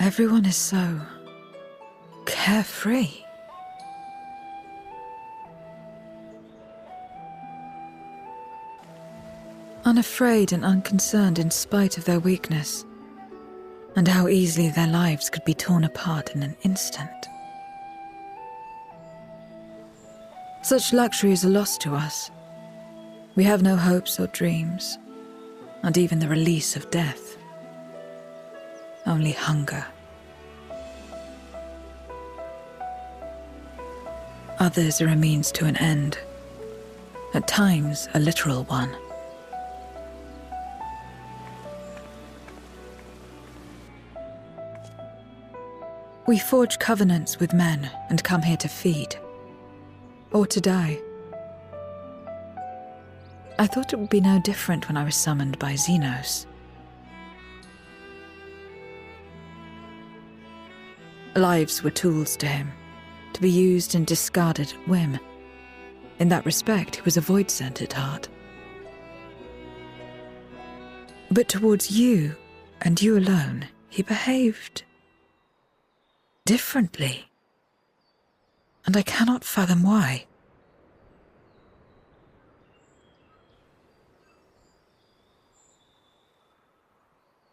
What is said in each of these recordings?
Everyone is so carefree. Unafraid and unconcerned in spite of their weakness, and how easily their lives could be torn apart in an instant. Such luxuries are lost to us. We have no hopes or dreams, not even the release of death. Only hunger. Others are a means to an end, at times a literal one. We forge covenants with men and come here to feed, or to die. I thought it would be no different when I was summoned by Xenos. Lives were tools to him, to be used and discarded at whim. In that respect, he was a voidsent at heart. But towards you, and you alone, he behaved differently. And I cannot fathom why.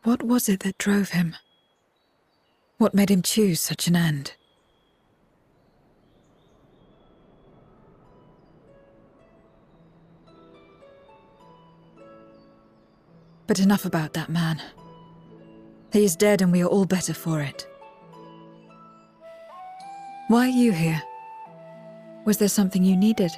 What was it that drove him? What made him choose such an end? But enough about that man. He is dead and we are all better for it. Why are you here? Was there something you needed?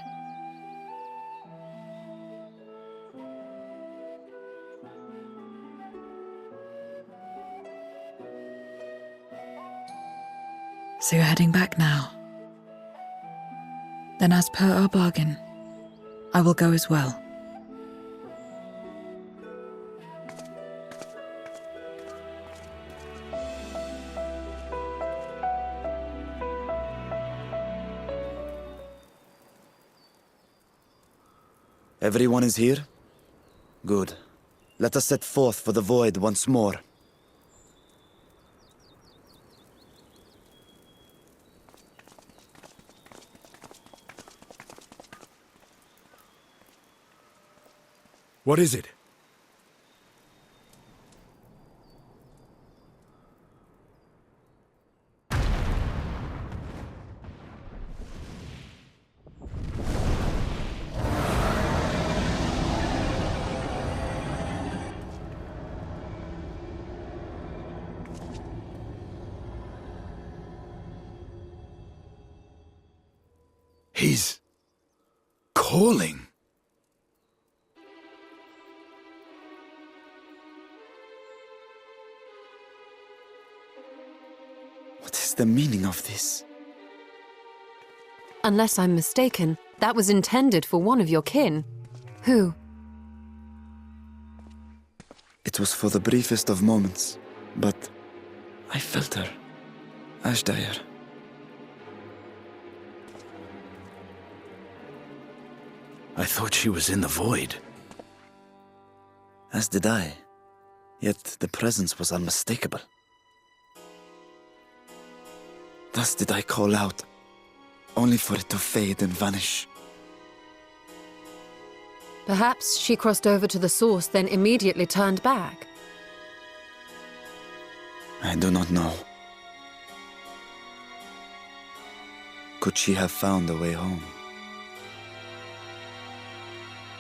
So you're heading back now. Then as per our bargain, I will go as well. Everyone is here? Good. Let us set forth for the void once more. What is it? He's calling. What is the meaning of this? Unless I'm mistaken, that was intended for one of your kin. Who? It was for the briefest of moments, but I felt her. Ashdire. I thought she was in the void. As did I. Yet the presence was unmistakable. Thus did I call out, only for it to fade and vanish. Perhaps she crossed over to the source, then immediately turned back. I do not know. Could she have found a way home?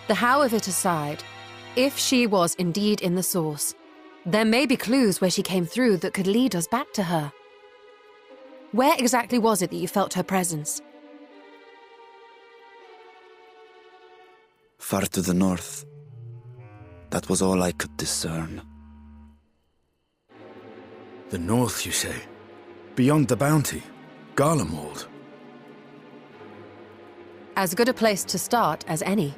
The how of it aside, if she was indeed in the source, there may be clues where she came through that could lead us back to her. Where exactly was it that you felt her presence? Far to the north. That was all I could discern. The north, you say? Beyond the bounty? Garlemald? As good a place to start as any.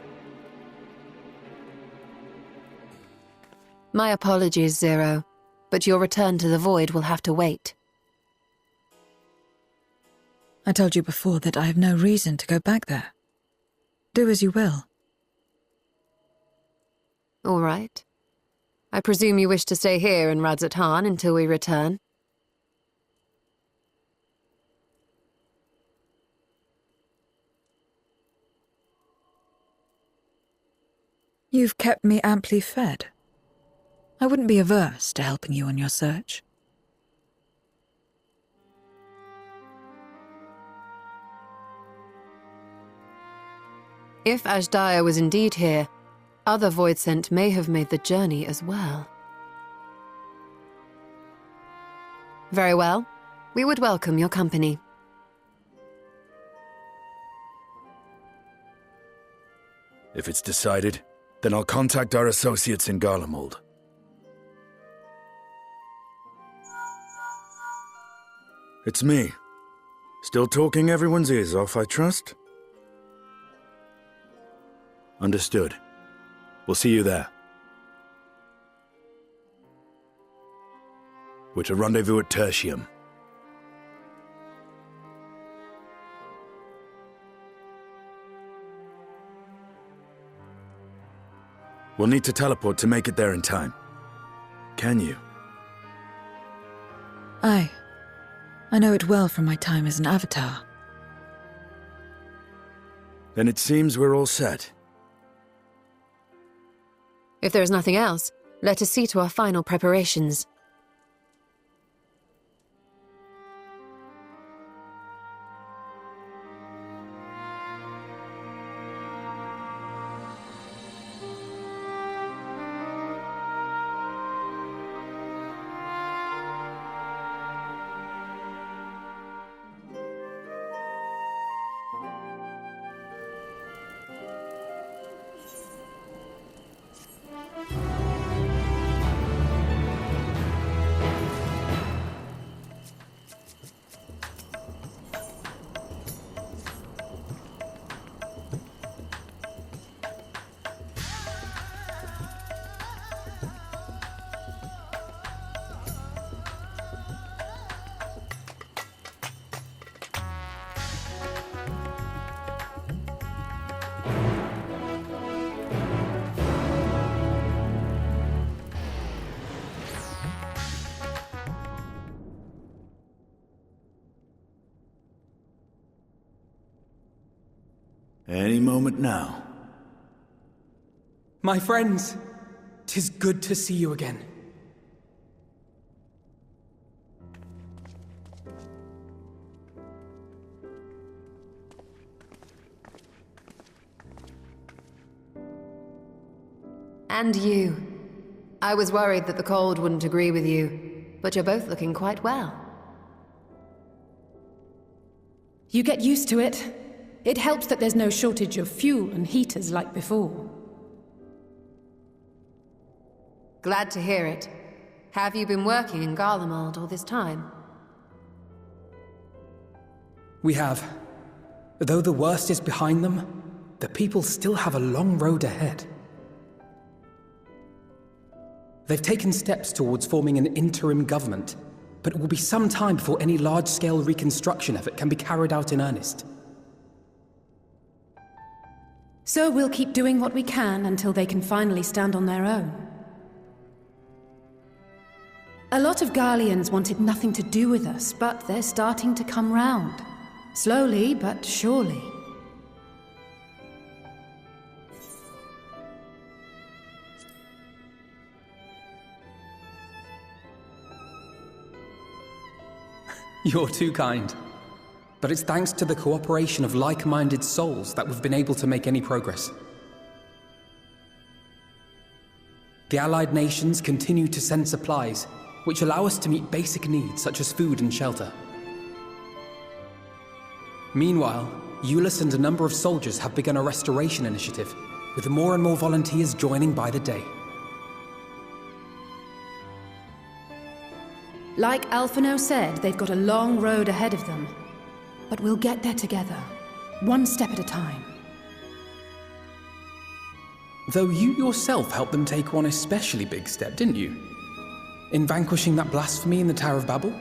My apologies, Zero, but your return to the void will have to wait. I told you before that I have no reason to go back there. Do as you will. All right. I presume you wish to stay here in Radzatan until we return? You've kept me amply fed. I wouldn't be averse to helping you on your search. If Ashdaya was indeed here, other voidsent may have made the journey as well. Very well. We would welcome your company. If it's decided, then I'll contact our associates in Garlemald. It's me. Still talking everyone's ears off, I trust? Understood. We'll see you there. We're to rendezvous at Tertium. We'll need to teleport to make it there in time. Can you? Aye. I know it well from my time as an avatar. Then it seems we're all set. If there is nothing else, let us see to our final preparations. Any moment now. My friends, 'tis good to see you again. And you. I was worried that the cold wouldn't agree with you, but you're both looking quite well. You get used to it. It helps that there's no shortage of fuel and heaters like before. Glad to hear it. Have you been working in Garlemald all this time? We have. Though the worst is behind them, the people still have a long road ahead. They've taken steps towards forming an interim government, but it will be some time before any large-scale reconstruction effort can be carried out in earnest. So we'll keep doing what we can until they can finally stand on their own. A lot of Garleans wanted nothing to do with us, but they're starting to come round. Slowly, but surely. You're too kind. But it's thanks to the cooperation of like-minded souls that we've been able to make any progress. The Allied nations continue to send supplies, which allow us to meet basic needs such as food and shelter. Meanwhile, Euless and a number of soldiers have begun a restoration initiative, with more and more volunteers joining by the day. Like Alphino said, they've got a long road ahead of them. But we'll get there together, one step at a time. Though you yourself helped them take one especially big step, didn't you? In vanquishing that blasphemy in the Tower of Babel?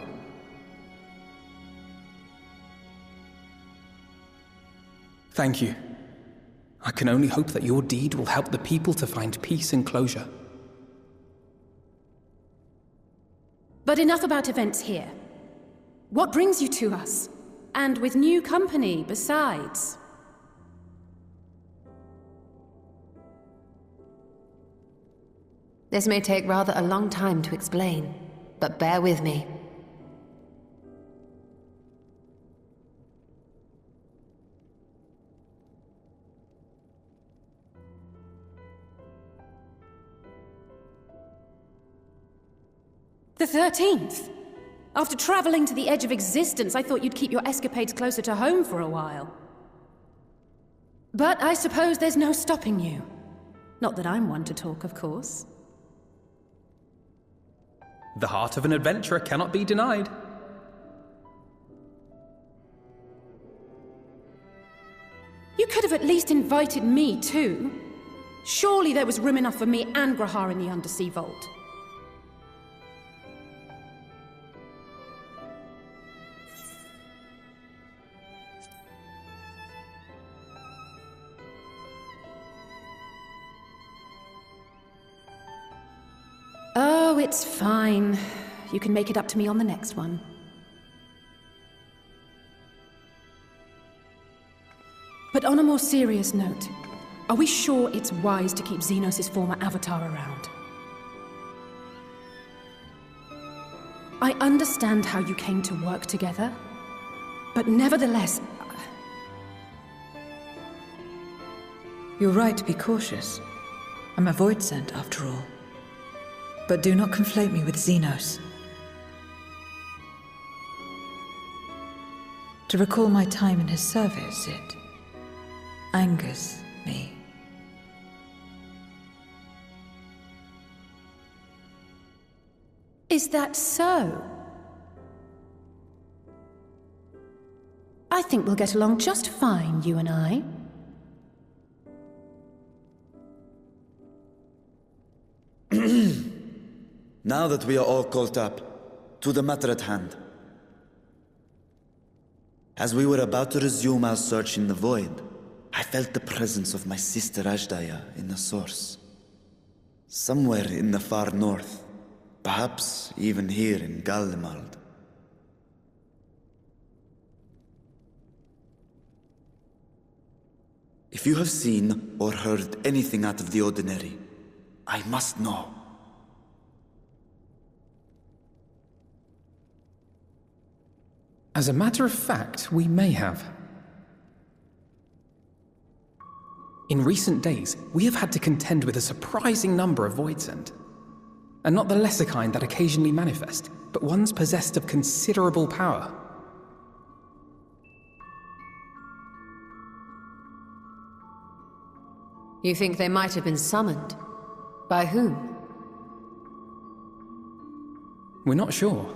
Thank you. I can only hope that your deed will help the people to find peace and closure. But enough about events here. What brings you to us? And with new company, besides. This may take rather a long time to explain, but bear with me. The 13th? After traveling to the edge of existence, I thought you'd keep your escapades closer to home for a while. But I suppose there's no stopping you. Not that I'm one to talk, of course. The heart of an adventurer cannot be denied. You could have at least invited me, too. Surely there was room enough for me and Grahar in the Undersea Vault. Oh, it's fine. You can make it up to me on the next one. But on a more serious note, are we sure it's wise to keep Xenos' former avatar around? I understand how you came to work together, but nevertheless... You're right to be cautious. I'm a voidsent, after all. But do not conflate me with Xenos. To recall my time in his service, it angers me. Is that so? I think we'll get along just fine, you and I. Now that we are all caught up, to the matter at hand. As we were about to resume our search in the void, I felt the presence of my sister Ashdaya in the source. Somewhere in the far north, perhaps even here in Garlemald. If you have seen or heard anything out of the ordinary, I must know. As a matter of fact, we may have. In recent days, we have had to contend with a surprising number of voidsent. And not the lesser kind that occasionally manifest, but ones possessed of considerable power. You think they might have been summoned? By whom? We're not sure.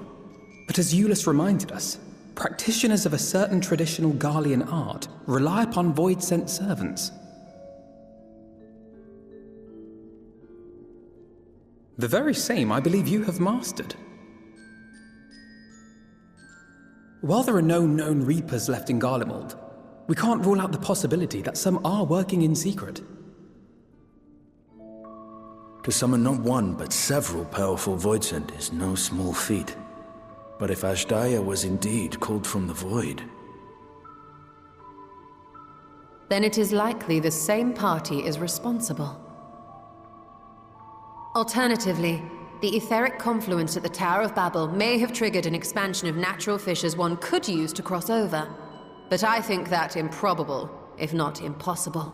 But as Euless reminded us, practitioners of a certain traditional Garlean art rely upon void-sent servants. The very same I believe you have mastered. While there are no known Reapers left in Garlemald, we can't rule out the possibility that some are working in secret. To summon not one, but several powerful voidsent is no small feat. But if Ashdaya was indeed called from the void... Then it is likely the same party is responsible. Alternatively, the etheric confluence at the Tower of Babel may have triggered an expansion of natural fissures one could use to cross over. But I think that improbable, if not impossible.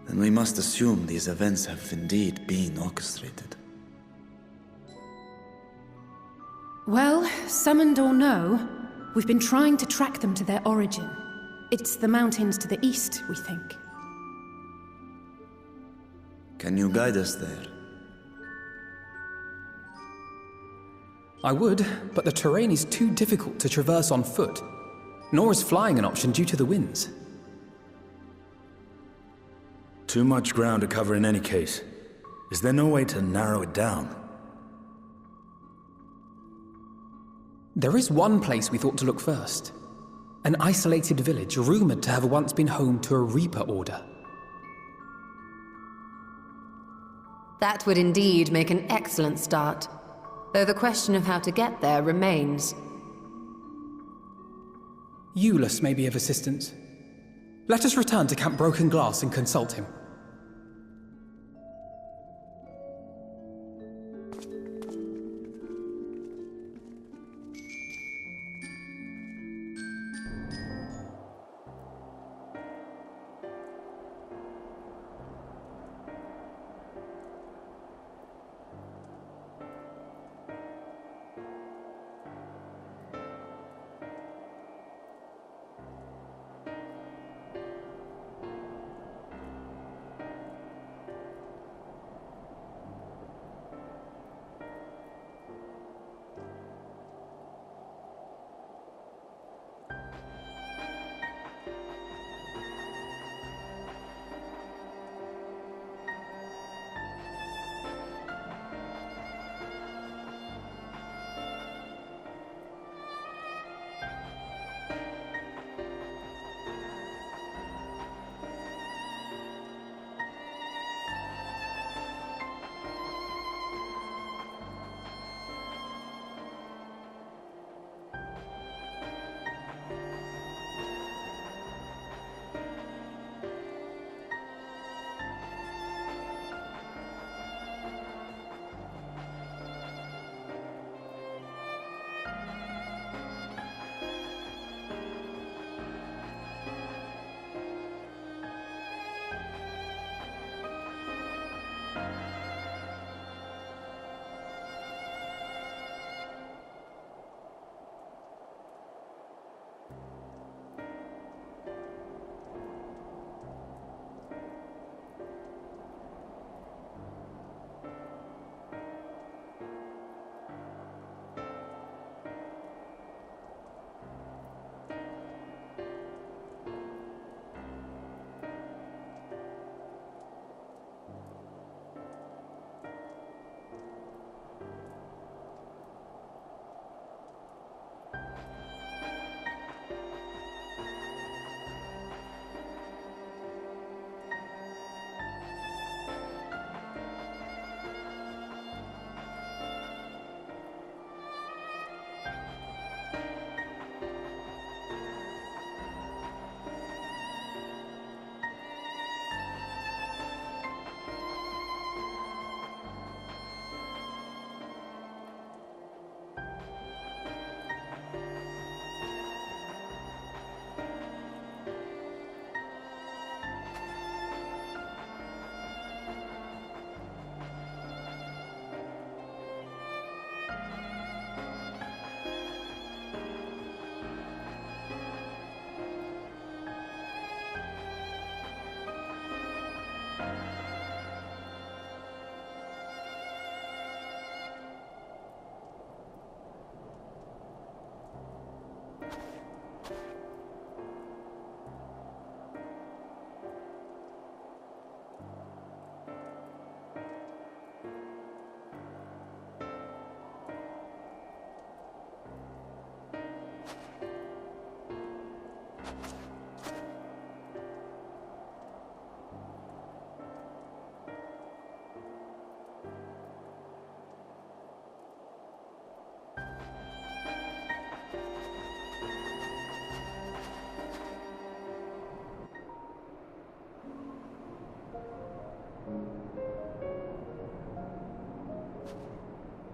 Then we must assume these events have indeed been orchestrated. Well, summoned or no, we've been trying to track them to their origin. It's the mountains to the east, we think. Can you guide us there? I would, but the terrain is too difficult to traverse on foot. Nor is flying an option due to the winds. Too much ground to cover in any case. Is there no way to narrow it down? There is one place we thought to look first. An isolated village rumored to have once been home to a Reaper order. That would indeed make an excellent start, though the question of how to get there remains. Euless may be of assistance. Let us return to Camp Broken Glass and consult him.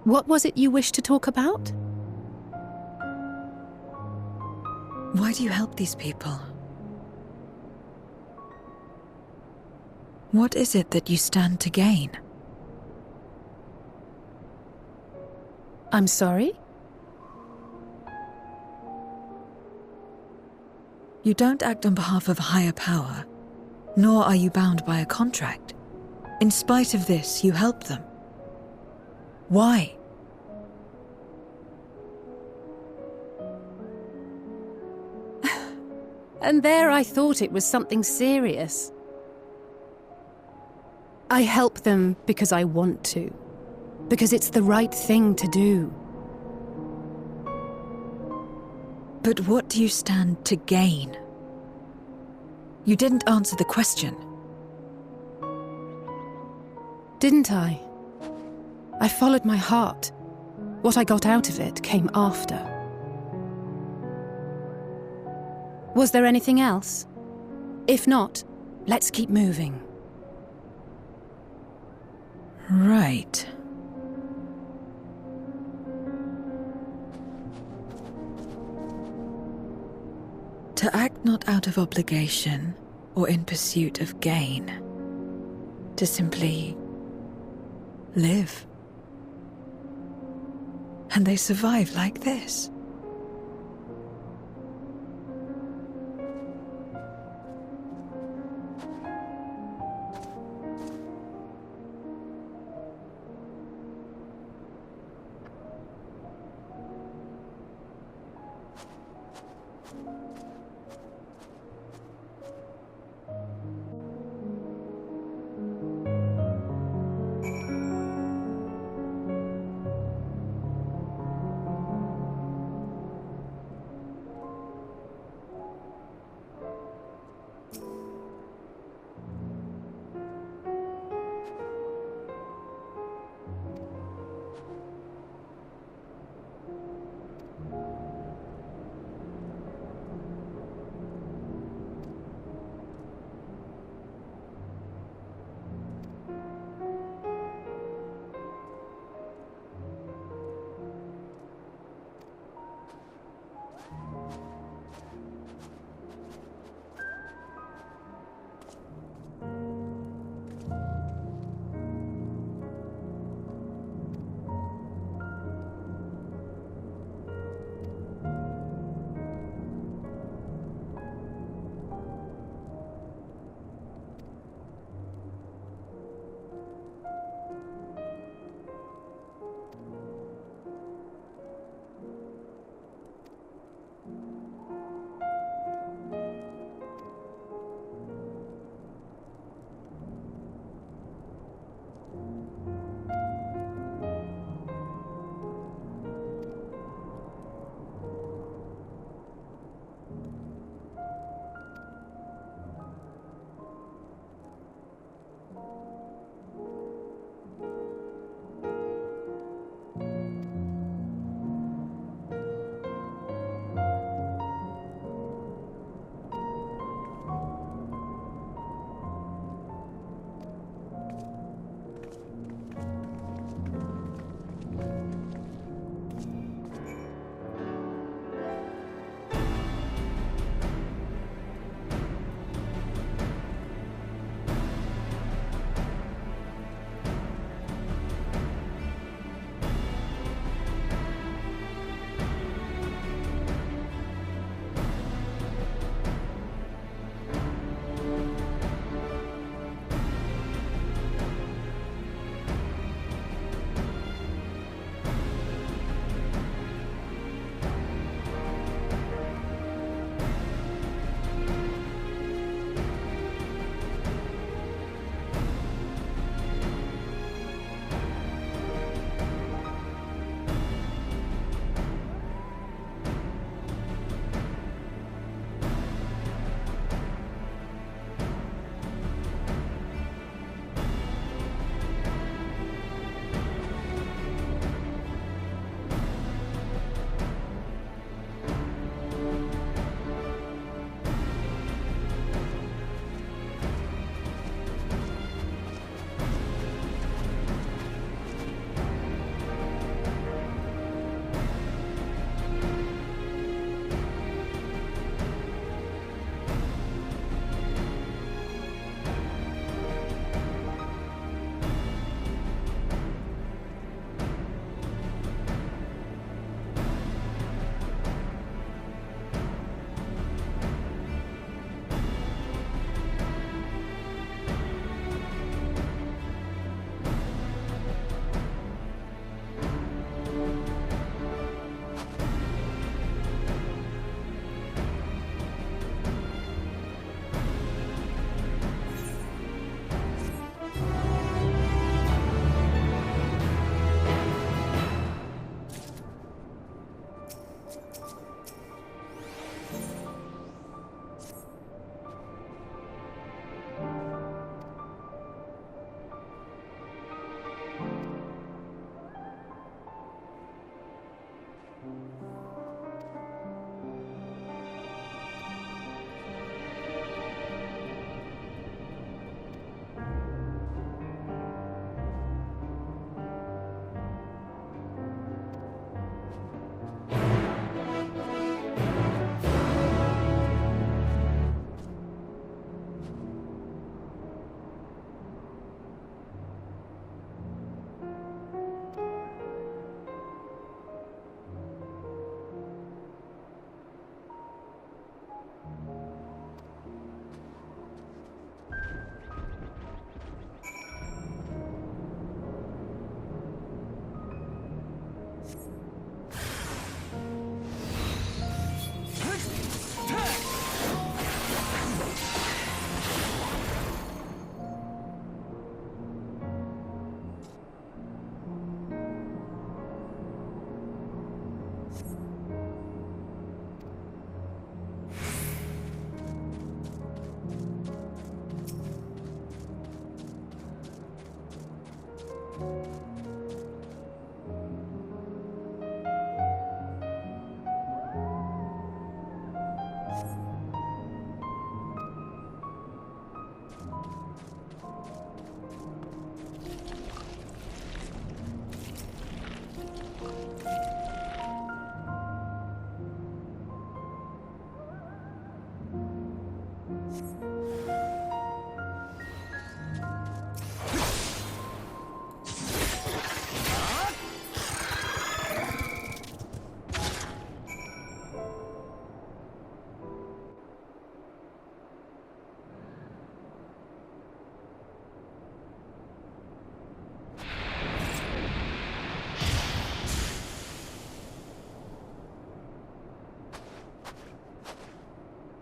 What was it you wished to talk about? Why do you help these people? What is it that you stand to gain? I'm sorry? You don't act on behalf of a higher power, nor are you bound by a contract. In spite of this, you help them. Why? And there I thought it was something serious. I help them because I want to. Because it's the right thing to do. But what do you stand to gain? You didn't answer the question. Didn't I? I followed my heart. What I got out of it came after. Was there anything else? If not, let's keep moving. Right. To act not out of obligation or in pursuit of gain. To simply live. And they survive like this.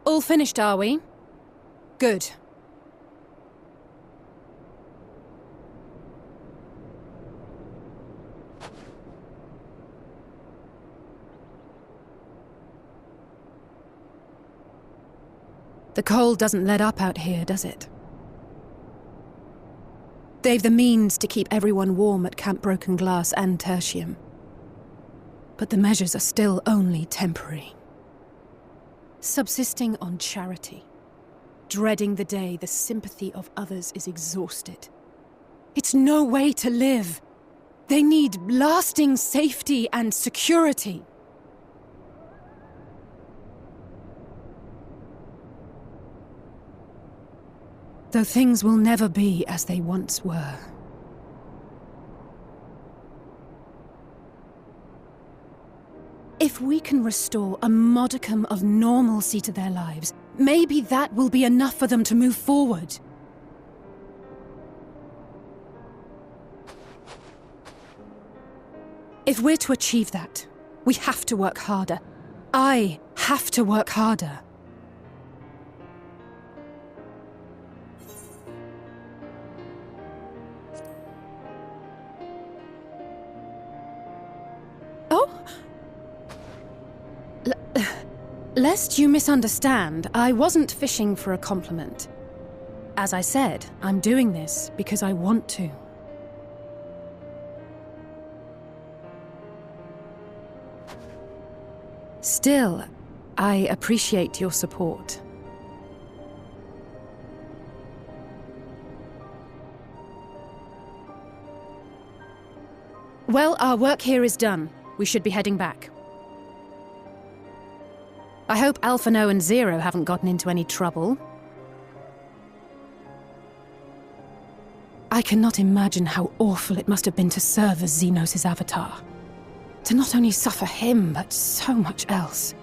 All finished, are we? Good. The cold doesn't let up out here, does it? They've the means to keep everyone warm at Camp Broken Glass and Tertium. But the measures are still only temporary. Subsisting on charity. Dreading the day the sympathy of others is exhausted. It's no way to live. They need lasting safety and security. Though things will never be as they once were. If we can restore a modicum of normalcy to their lives, maybe that will be enough for them to move forward. If we're to achieve that, we have to work harder. I have to work harder. Lest you misunderstand, I wasn't fishing for a compliment. As I said, I'm doing this because I want to. Still, I appreciate your support. Well, our work here is done. We should be heading back. I hope AMANO and Zero haven't gotten into any trouble. I cannot imagine how awful it must have been to serve as Xenos' avatar. To not only suffer him, but so much else.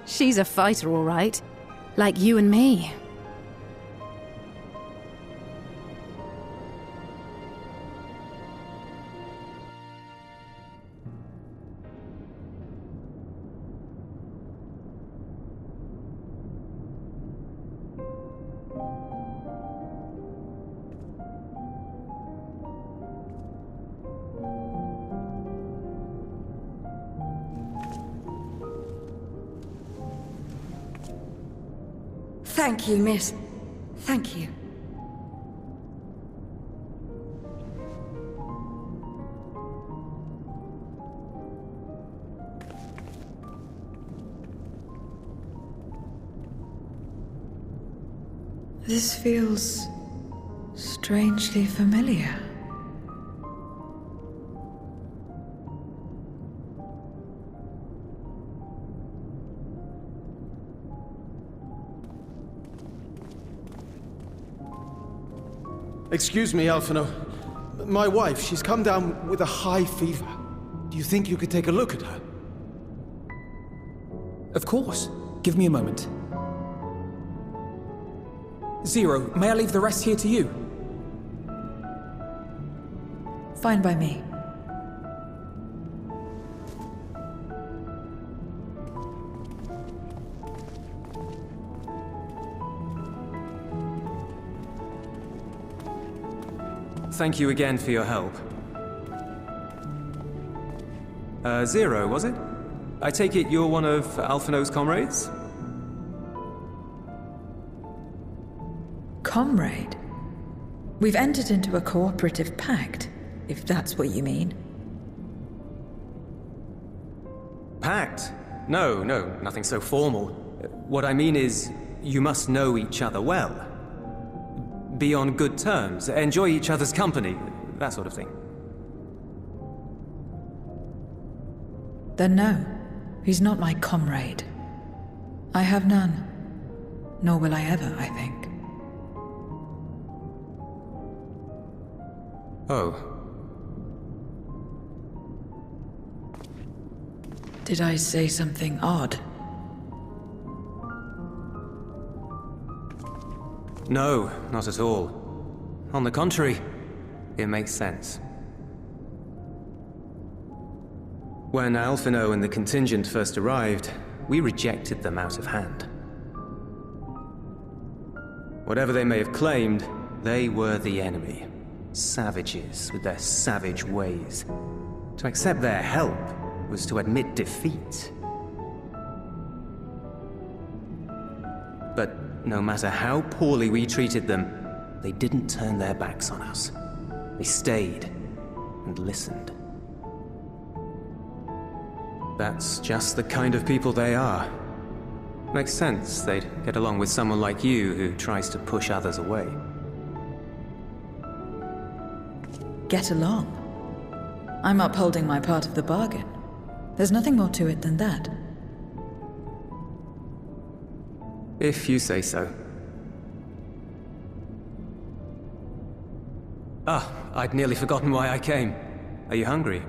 She's a fighter, all right. Like you and me. Thank you, miss. Thank you. This feels strangely familiar. Excuse me, AMANO. My wife, she's come down with a high fever. Do you think you could take a look at her? Of course. Give me a moment. Zero, may I leave the rest here to you? Fine by me. Thank you again for your help. Zero, was it? I take it you're one of AMANO's comrades? Comrade? We've entered into a cooperative pact, if that's what you mean. Pact? No, nothing so formal. What I mean is, you must know each other well. be on good terms, enjoy each other's company, that sort of thing. Then no, he's not my comrade. I have none. Nor will I ever, I think. Oh. Did I say something odd? No, not at all. On the contrary, it makes sense. When Alphino and the contingent first arrived, we rejected them out of hand. Whatever they may have claimed, they were the enemy. Savages with their savage ways. To accept their help was to admit defeat. But no matter how poorly we treated them, they didn't turn their backs on us. They stayed and listened. That's just the kind of people they are. Makes sense they'd get along with someone like you who tries to push others away. Get along? I'm upholding my part of the bargain. There's nothing more to it than that. If you say so. Ah, I'd nearly forgotten why I came. Are you hungry?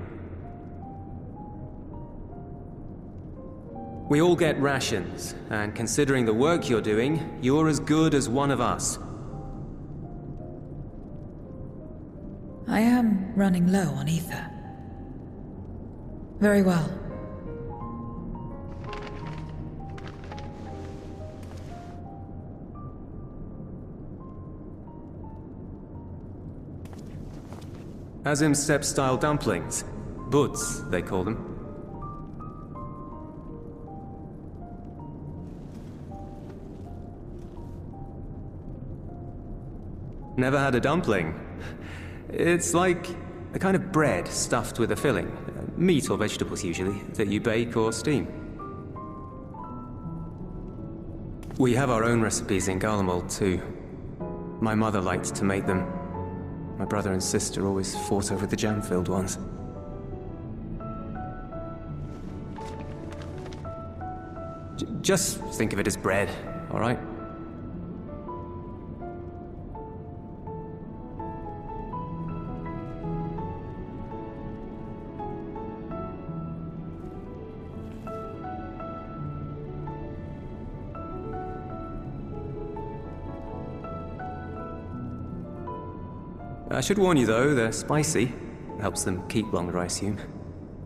We all get rations, and considering the work you're doing, you're as good as one of us. I am running low on ether. Very well. Azim step-style dumplings. Buds, they call them. Never had a dumpling? It's like a kind of bread stuffed with a filling. Meat or vegetables usually, that you bake or steam. We have our own recipes in Garlemald too. My mother liked to make them. My brother and sister always fought over the jam-filled ones. Just think of it as bread, all right? I should warn you though, they're spicy. Helps them keep longer, I assume.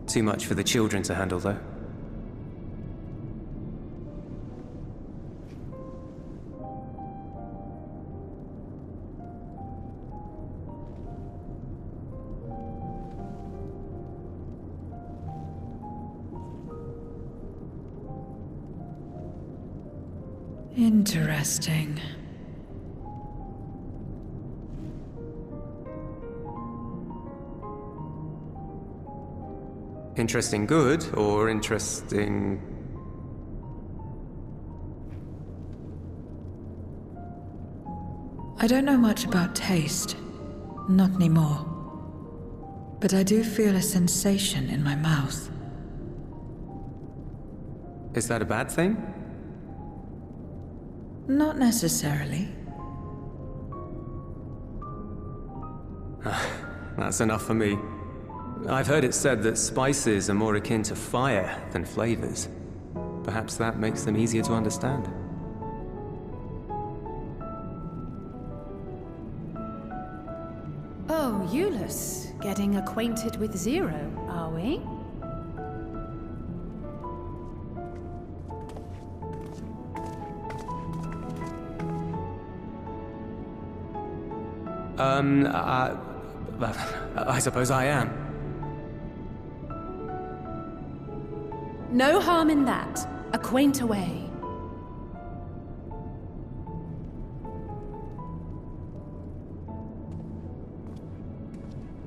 Too much for the children to handle though. Interesting. Interesting good, or interesting... I don't know much about taste. Not anymore. But I do feel a sensation in my mouth. Is that a bad thing? Not necessarily. That's enough for me. I've heard it said that spices are more akin to fire than flavors. Perhaps that makes them easier to understand. Oh, Euless, getting acquainted with Zero, are we? I suppose I am. No harm in that. Acquaint away.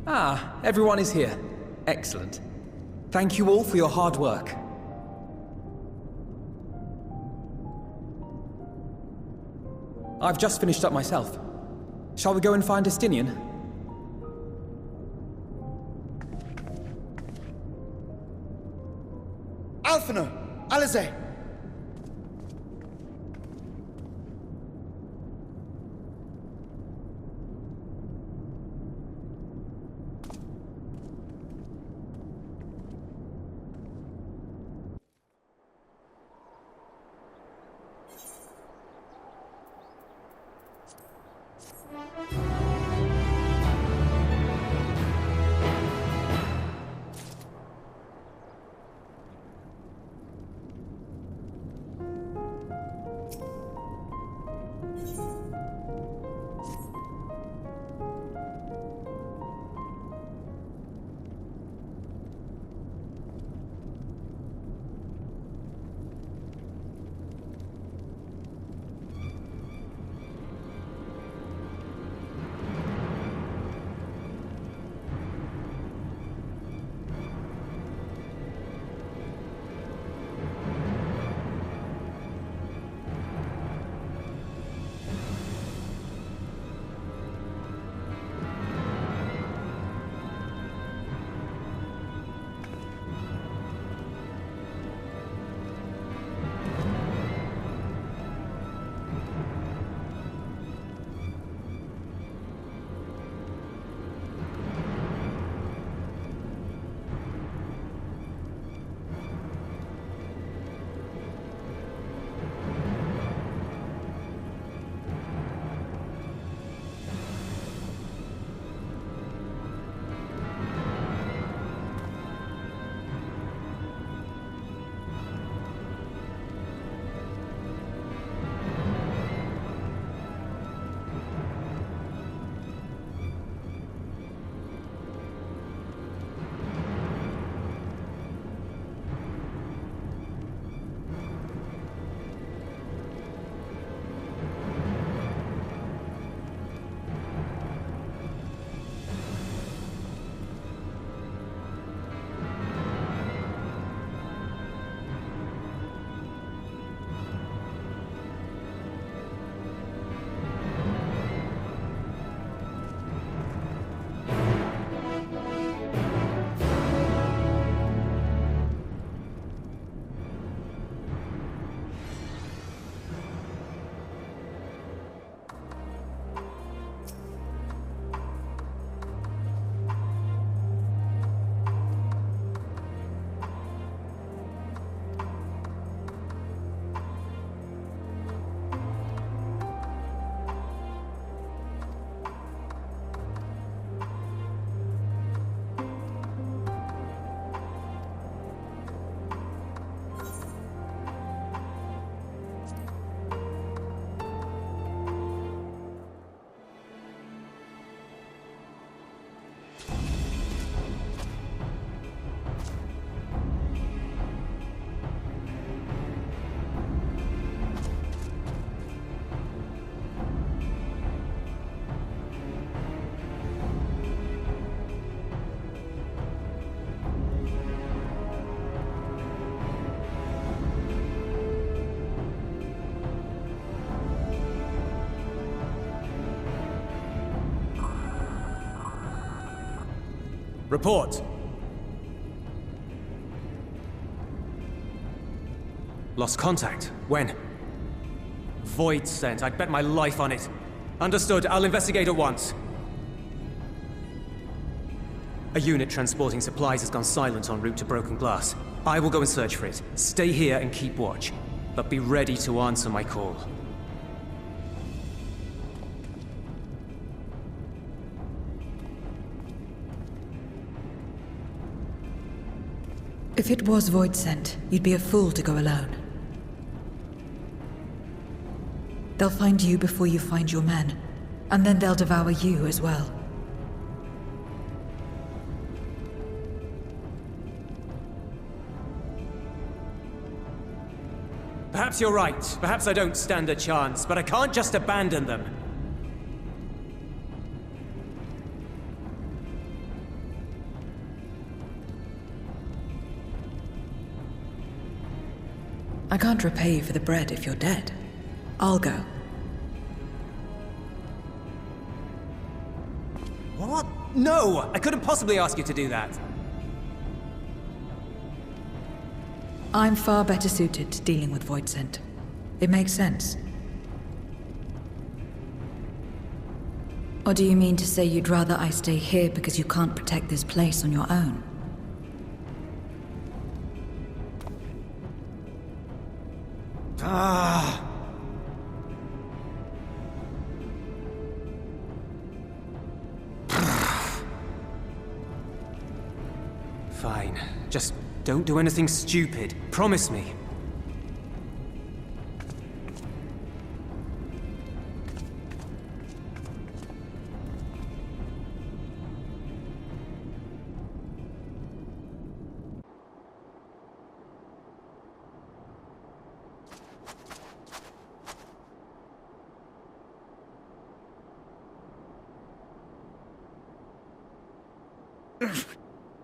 Ah, everyone is here. Excellent. Thank you all for your hard work. I've just finished up myself. Shall we go and find Estinian? Alphino! Alize! Report! Lost contact? When? voidsent. I'd bet my life on it. Understood. I'll investigate at once. A unit transporting supplies has gone silent en route to Broken Glass. I will go and search for it. Stay here and keep watch. But be ready to answer my call. If it was voidsent, you'd be a fool to go alone. They'll find you before you find your men, and then they'll devour you as well. Perhaps you're right. Perhaps I don't stand a chance, but I can't just abandon them. I can't repay you for the bread if you're dead. I'll go. What? No! I couldn't possibly ask you to do that. I'm far better suited to dealing with voidsent. It makes sense. Or do you mean to say you'd rather I stay here because you can't protect this place on your own? Ah. Fine. Just don't do anything stupid. Promise me.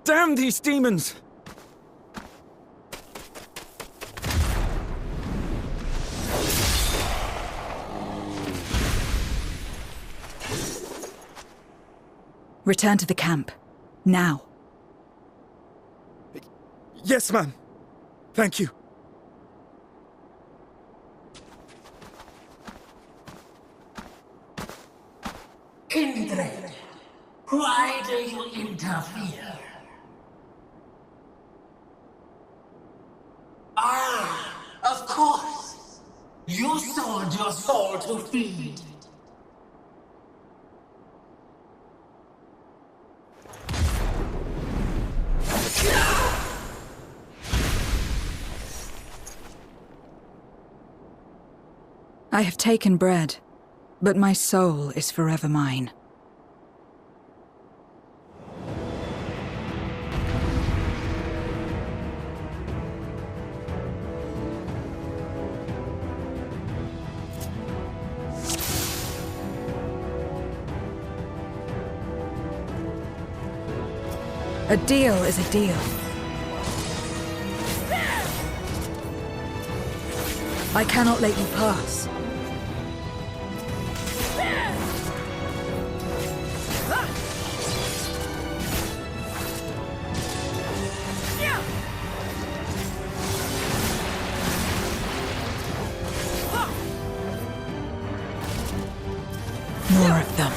Damn these demons! Return to the camp. Now. Yes, ma'am. Thank you. Kindred, why do you interfere? Ah, of course. You sold your soul to feed. I have taken bread, but my soul is forever mine. A deal is a deal. I cannot let you pass. More of them.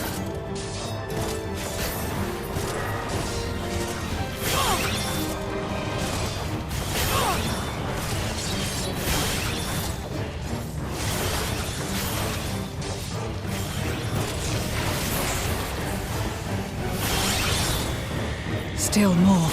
Still more.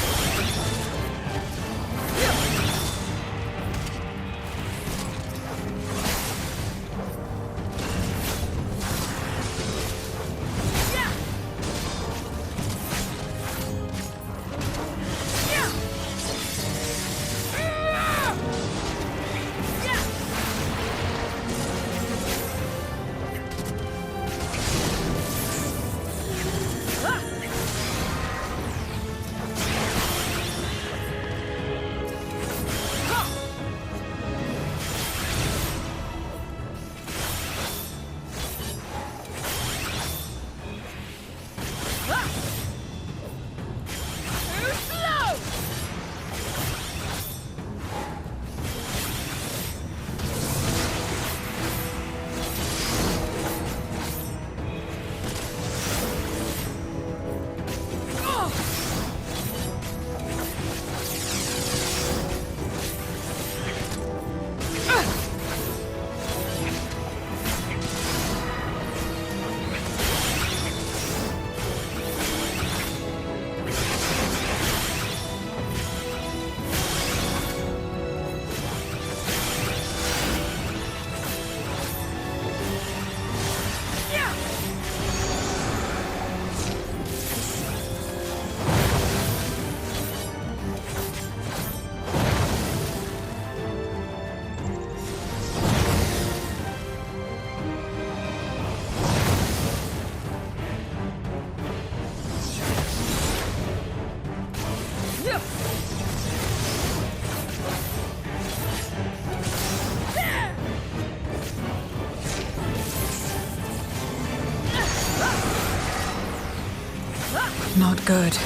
Not good.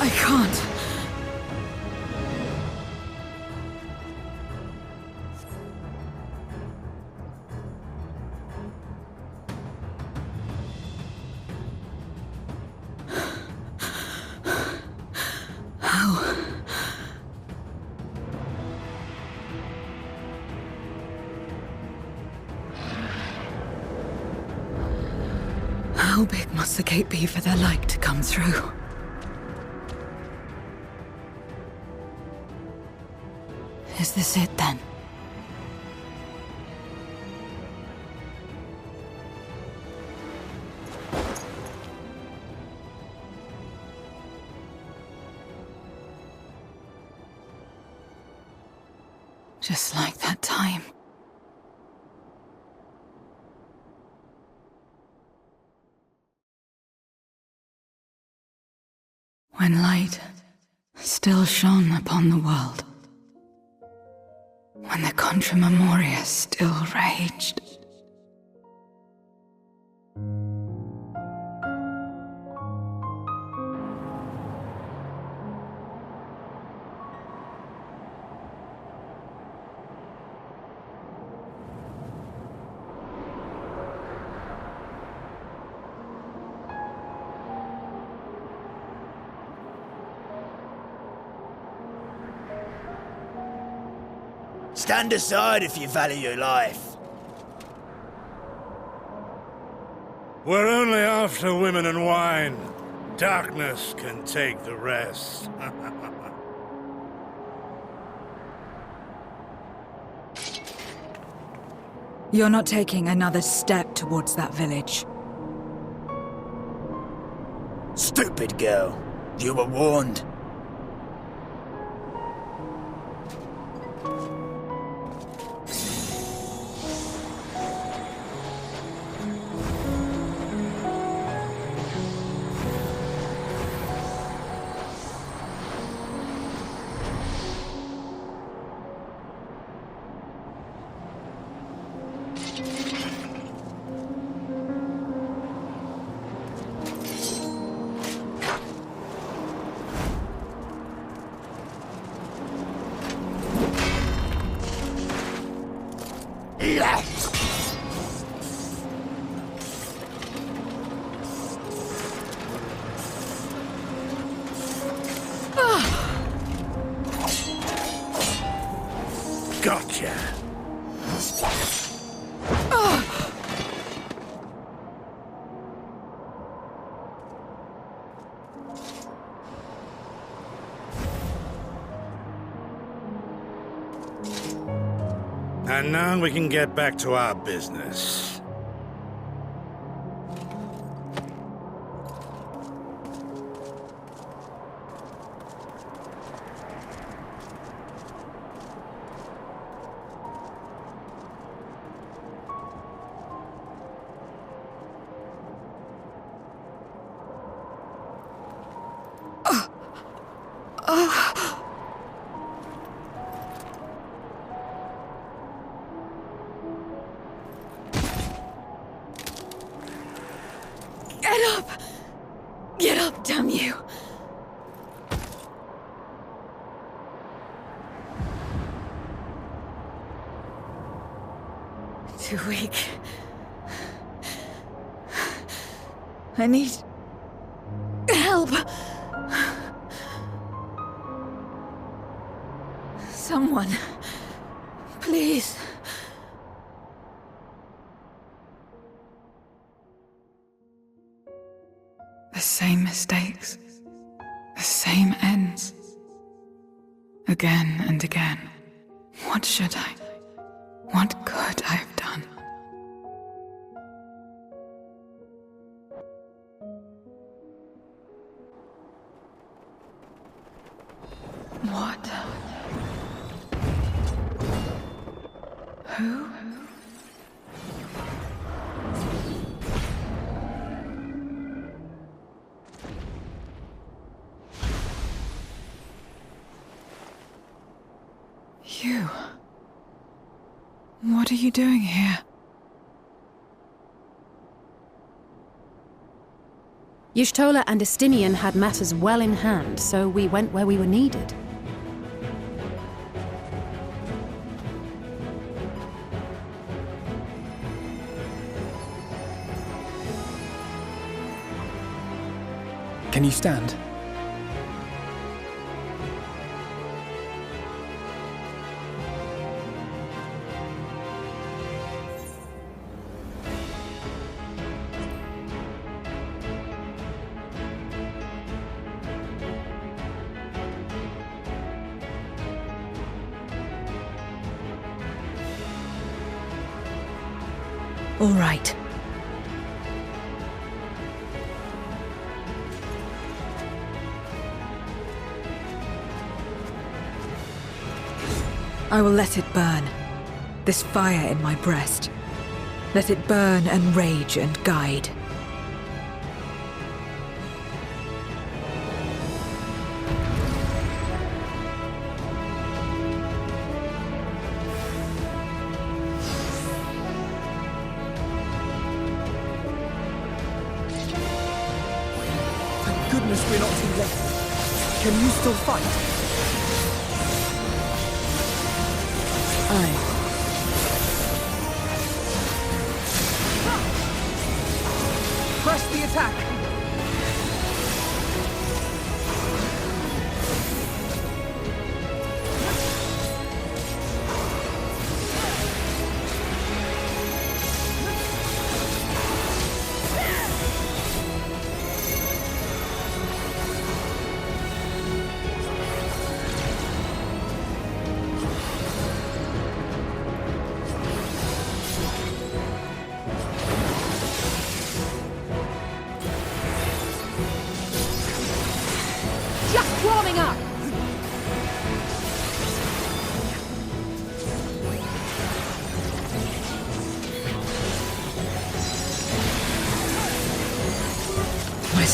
I can't. How big must the gate be for their light to come through? Is this it then? Just like that time. When light still shone upon the world. When the Contra Memoria still raged. Stand aside if you value your life. We're only after women and wine. Darkness can take the rest. You're not taking another step towards that village. Stupid girl. You were warned. Gotcha. And now we can get back to our business. Get up, damn you! Too weak. I need help. Someone, please. The same mistakes, the same ends. Again and again. What should I? What could I have done? What? Who? You. What are you doing here? Y'shtola and Estinian had matters well in hand, so we went where we were needed. Can you stand? All right. I will let it burn. This fire in my breast. Let it burn and rage and guide. Thank goodness we're not too late. Can you still fight? Press the attack!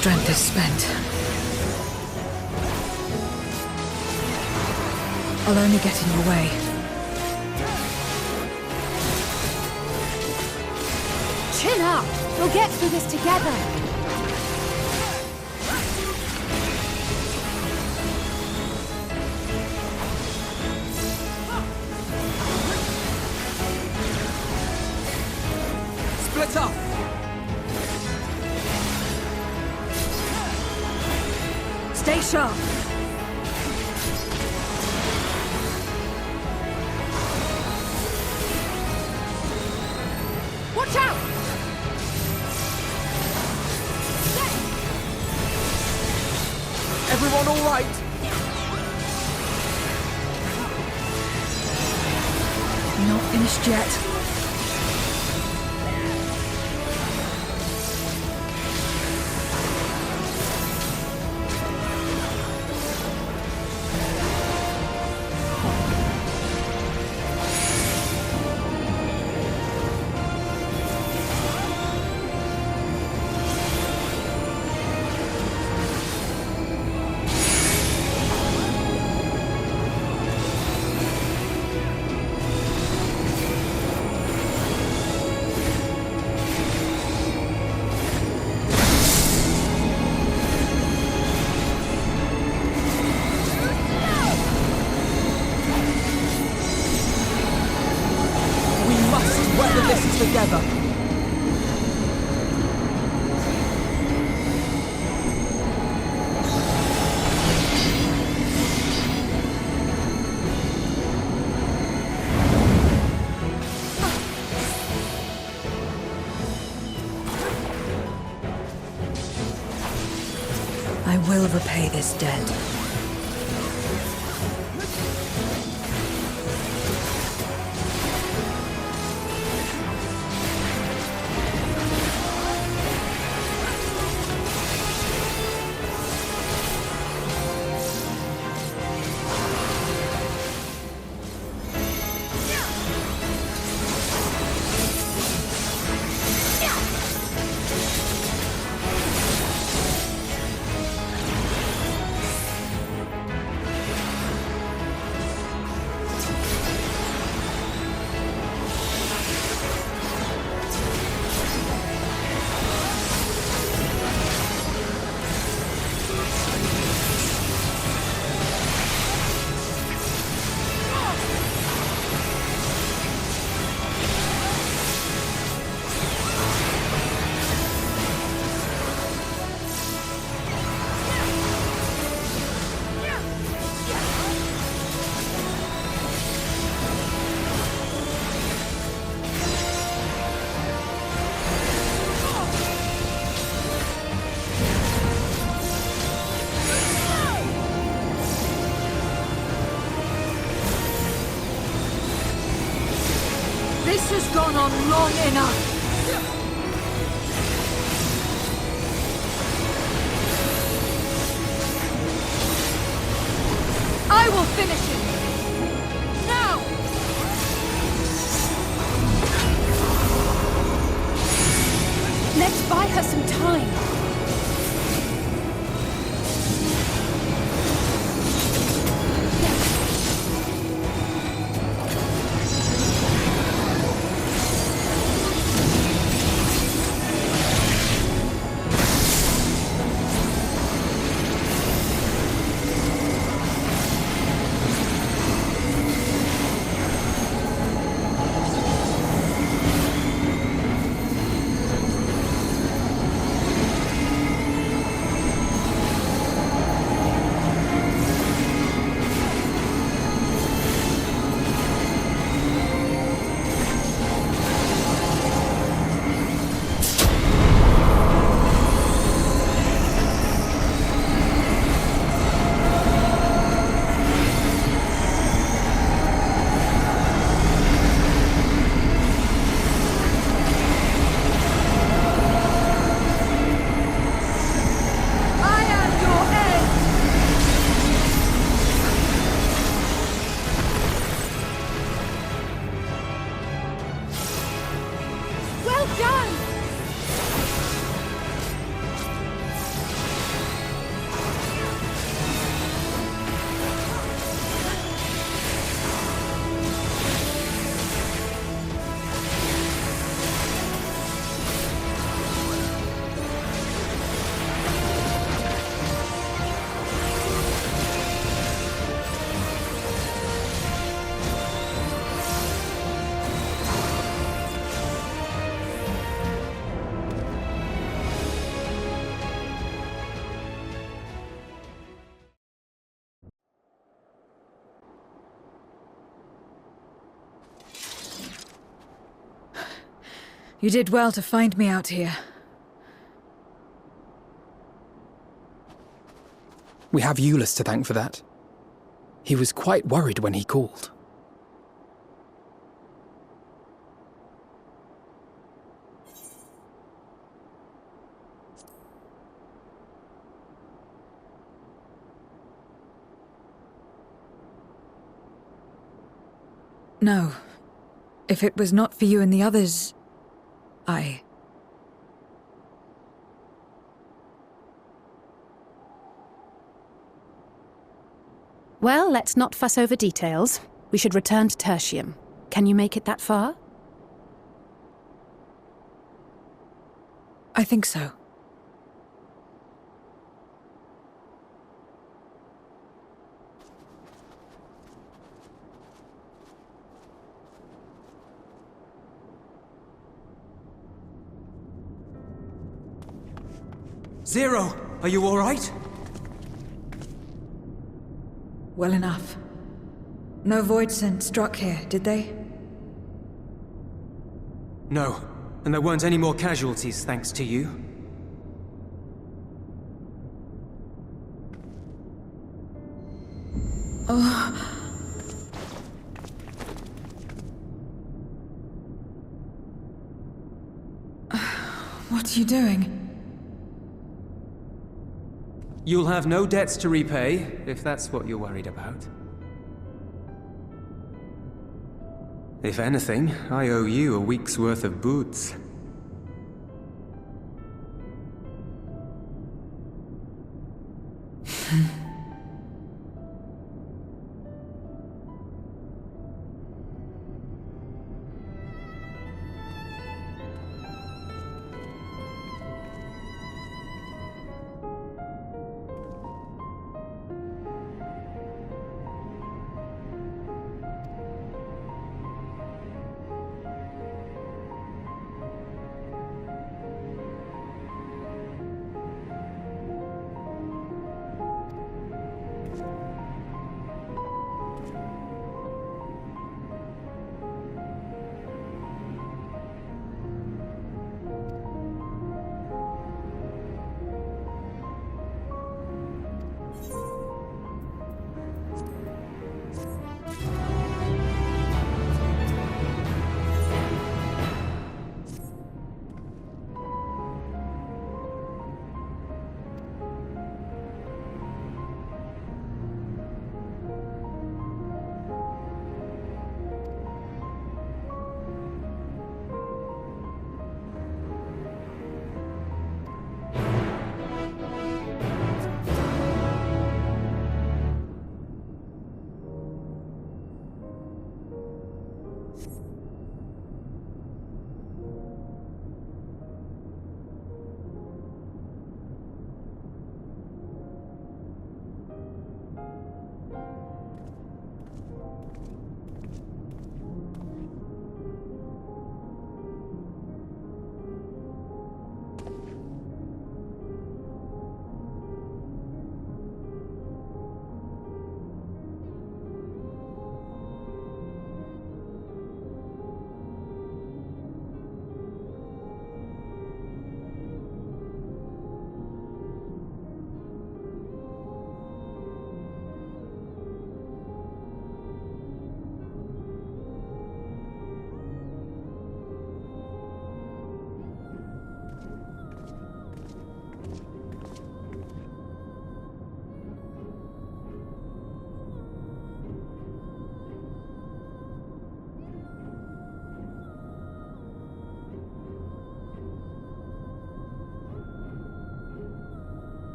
Strength is spent. I'll only get in your way. Chin up! We'll get through this together! Split up! Stay sharp! Watch out! Everyone all right? Not finished yet. Together. I will repay this debt. gone on long enough! I will finish it! Now! Let's buy her some time. You did well to find me out here. We have Euless to thank for that. He was quite worried when he called. No. If it was not for you and the others, Well, let's not fuss over details. We should return to Tertium. Can you make it that far? I think so. Zero, are you all right? Well enough. No voidsent struck here, did they? No, and there weren't any more casualties thanks to you. Oh. What are you doing? You'll have no debts to repay, if that's what you're worried about. If anything, I owe you a week's worth of boots.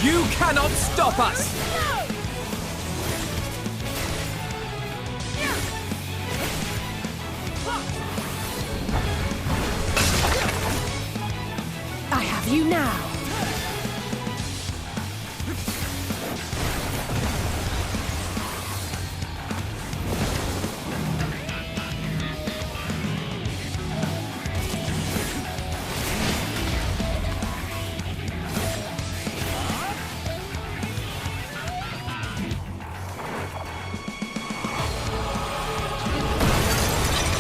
You cannot stop us! I have you now.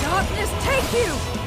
Darkness take you!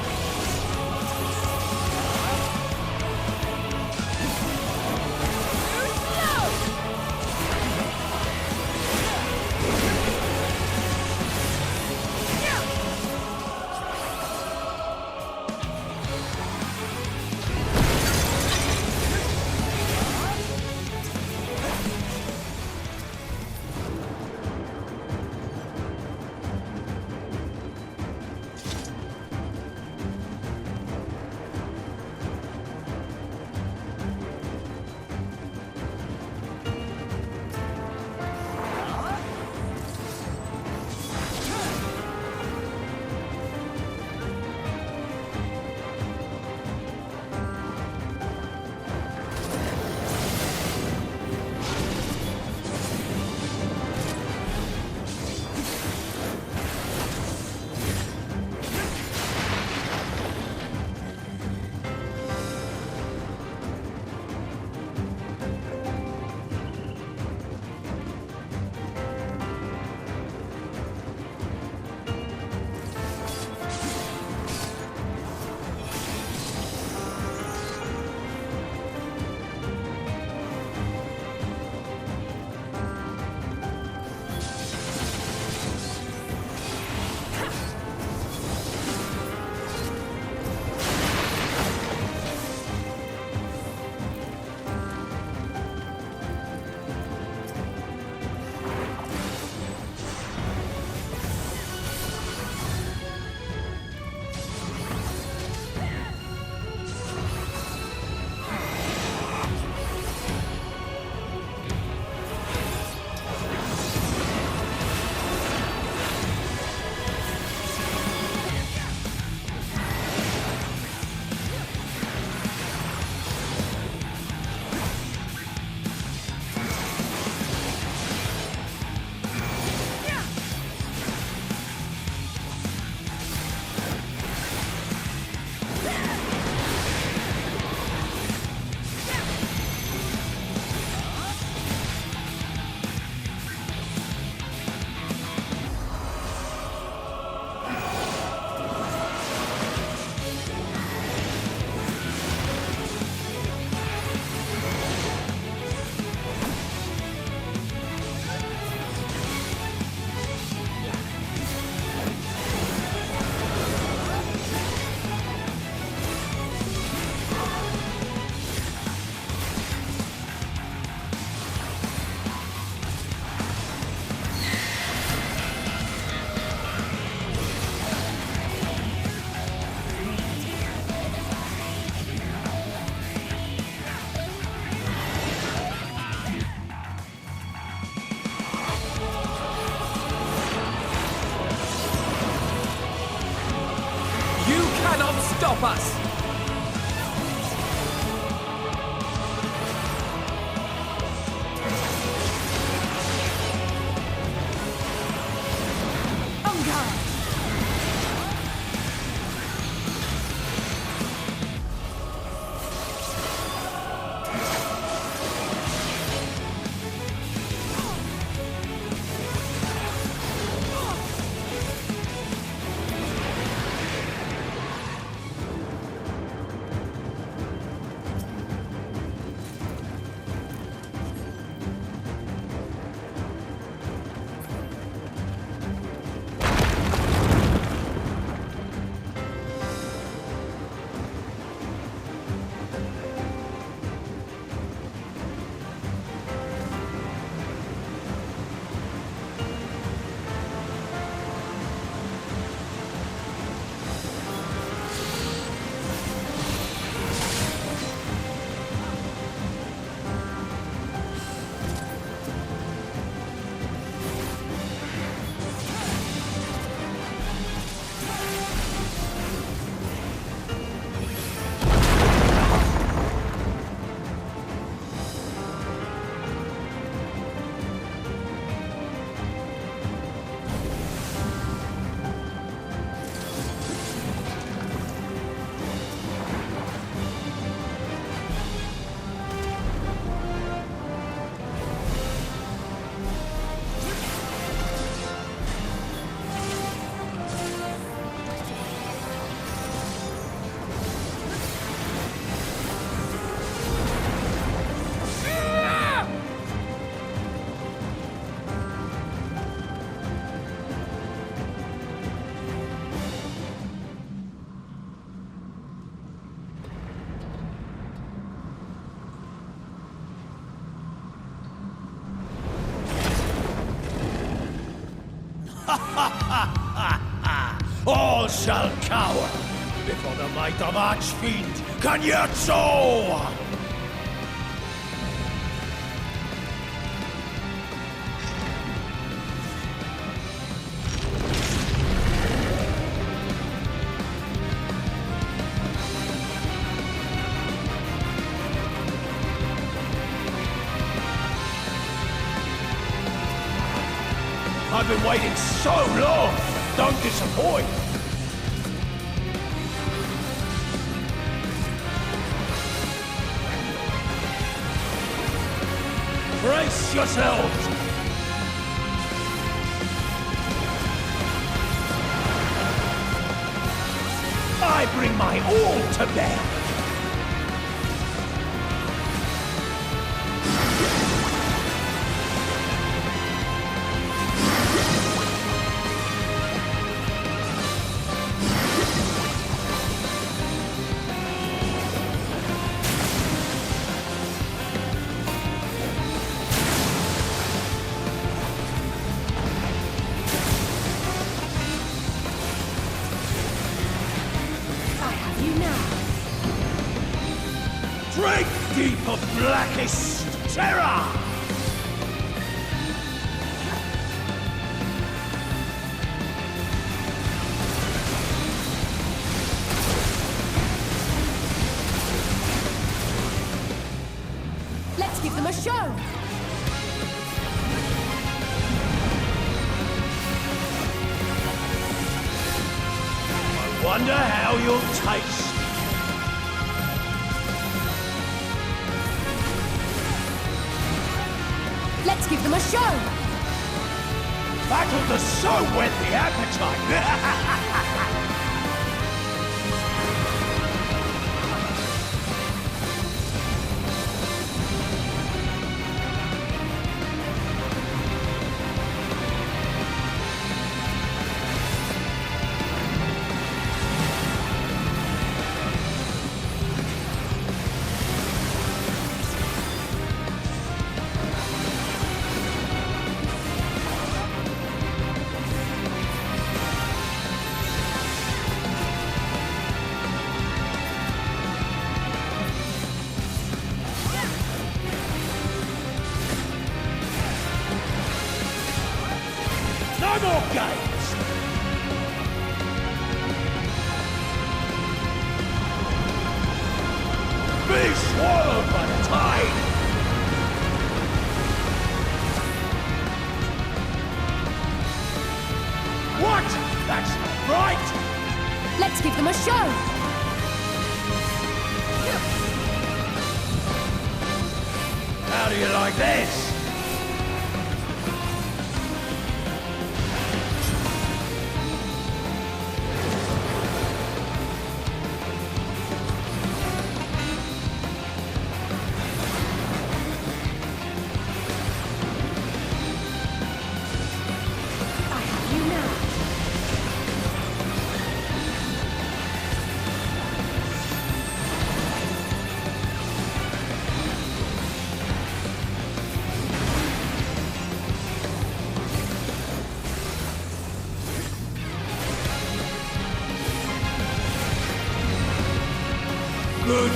All shall cower before the might of Archfiend Kanyetso! I've been waiting so long! Don't disappoint! Brace yourselves! I bring my all to bear! Drink deep of blackest terror! Let's give them a show! I wonder how you'll taste. Let's give them a show! Battle to so whet the appetite! No more games! Be swallowed by the tide! What? That's not right! Let's give them a show! How do you like this?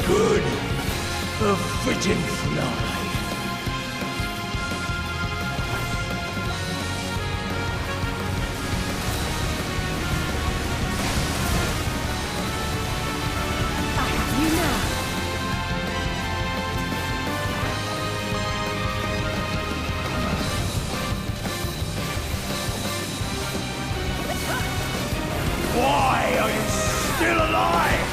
Good. A fitting fly. I have you now. Why are you still alive?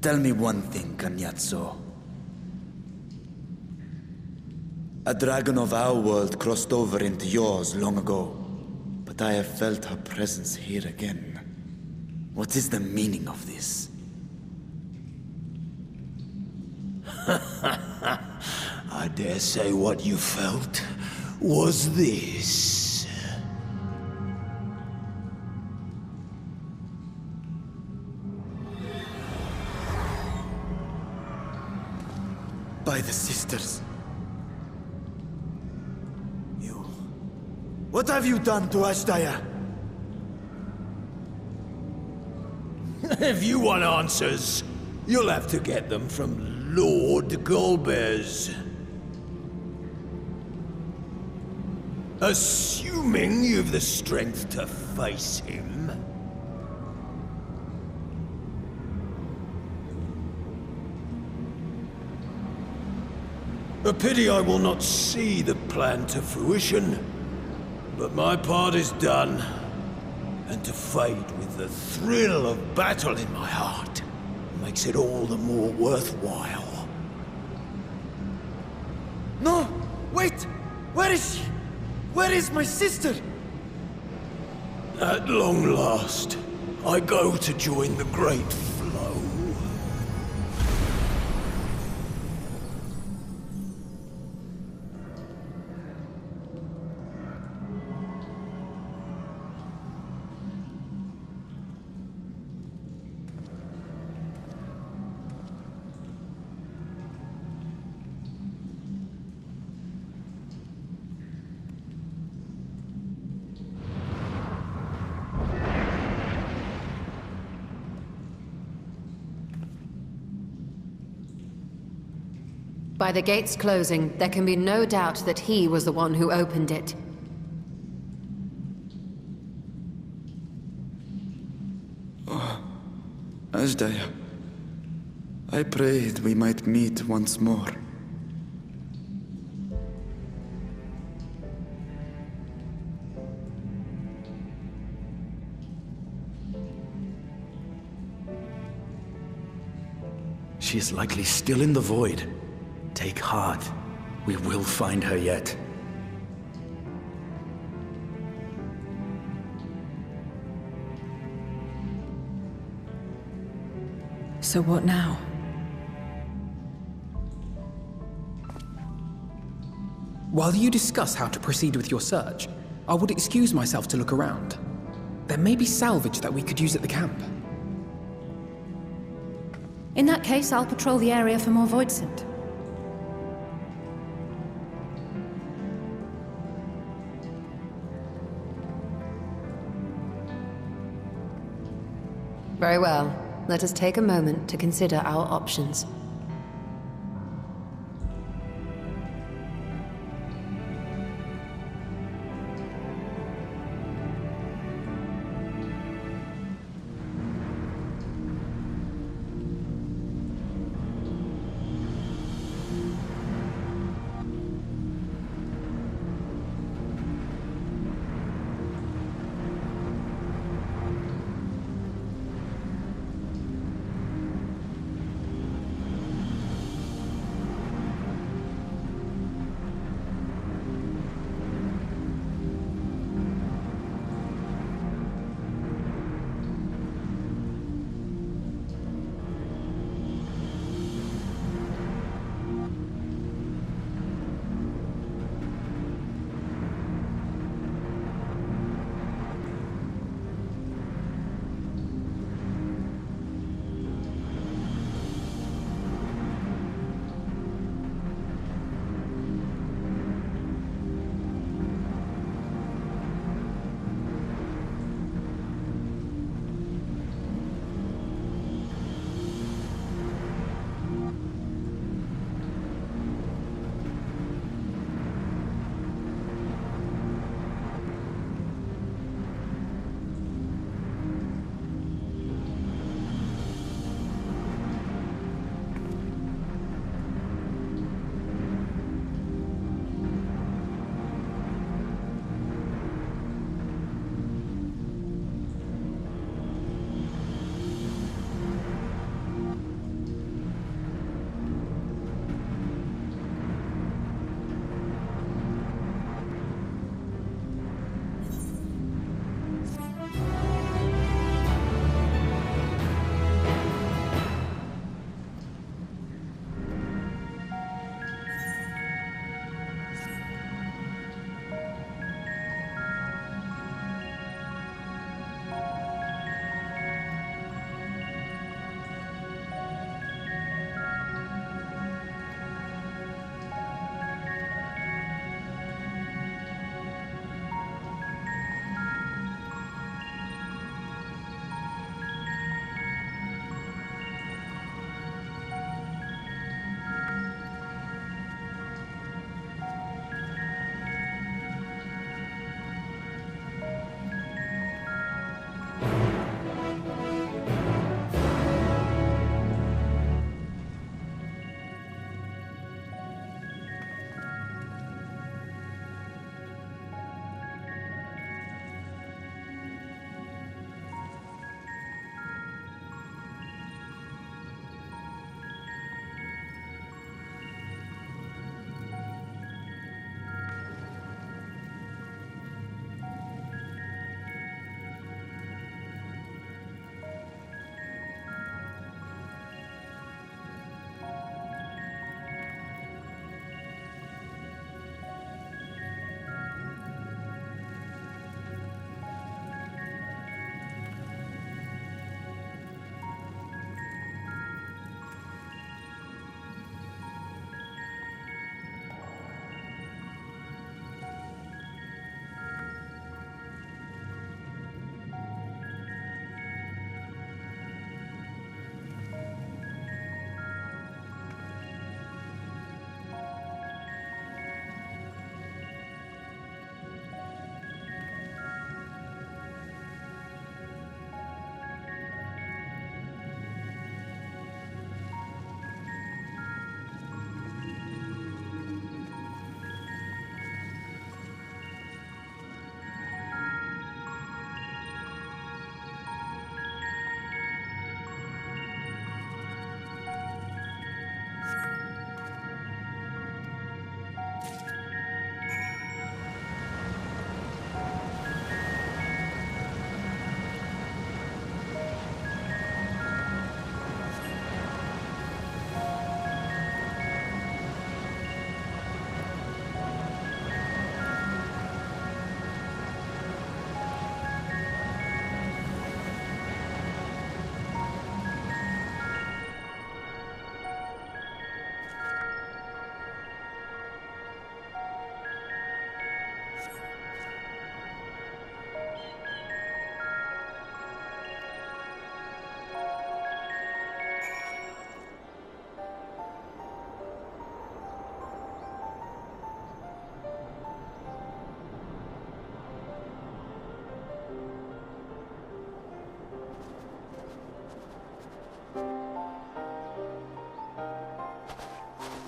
Tell me one thing, Kanyatso. A dragon of our world crossed over into yours long ago, but I have felt her presence here again. What is the meaning of this? I dare say what you felt was this. By the sisters. What have you done to Ashdaya? If you want answers, you'll have to get them from Lord Golbez. Assuming you've the strength to face him. A pity I will not see the plan to fruition. But my part is done, and to fade with the thrill of battle in my heart makes it all the more worthwhile. No! Wait! Where is she? Where is my sister? At long last, I go to join the great flow. By the gates closing, there can be no doubt that he was the one who opened it. Oh, Ashdaya. I prayed we might meet once more. She is likely still in the void. Take heart. We will find her yet. So what now? While you discuss how to proceed with your search, I would excuse myself to look around. There may be salvage that we could use at the camp. In that case, I'll patrol the area for more voidsent. Very well. Let us take a moment to consider our options.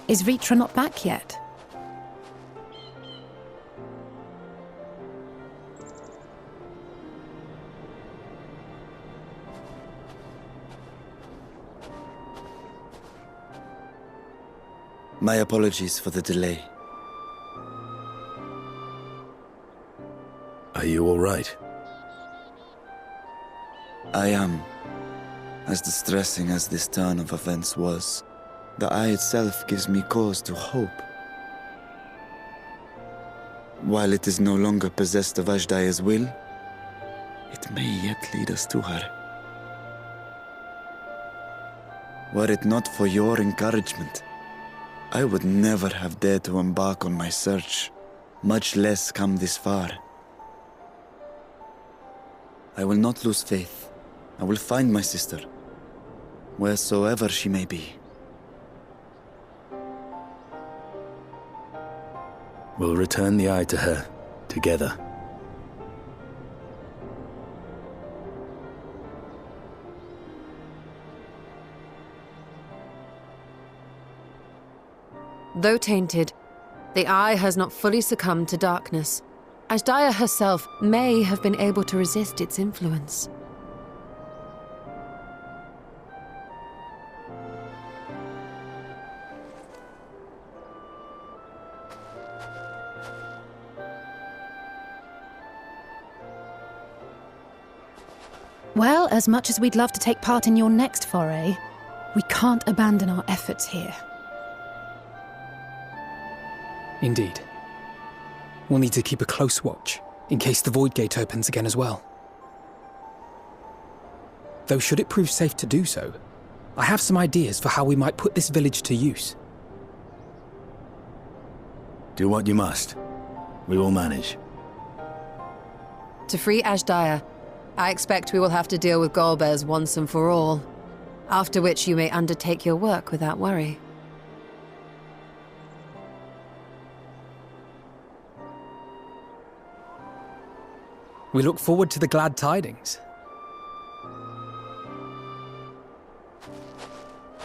Is Ritra not back yet? My apologies for the delay. Are you all right? I am. As distressing as this turn of events was, the eye itself gives me cause to hope. While it is no longer possessed of Ashdaya's will, it may yet lead us to her. Were it not for your encouragement, I would never have dared to embark on my search, much less come this far. I will not lose faith. I will find my sister, wheresoever she may be. We'll return the eye to her, together. Though tainted, the eye has not fully succumbed to darkness. Ashdaya herself may have been able to resist its influence. Well, as much as we'd love to take part in your next foray, we can't abandon our efforts here. Indeed. We'll need to keep a close watch, in case the Void Gate opens again as well. Though should it prove safe to do so, I have some ideas for how we might put this village to use. Do what you must. We will manage. To free Ashdaya, I expect we will have to deal with Golbez once and for all, after which you may undertake your work without worry. We look forward to the glad tidings.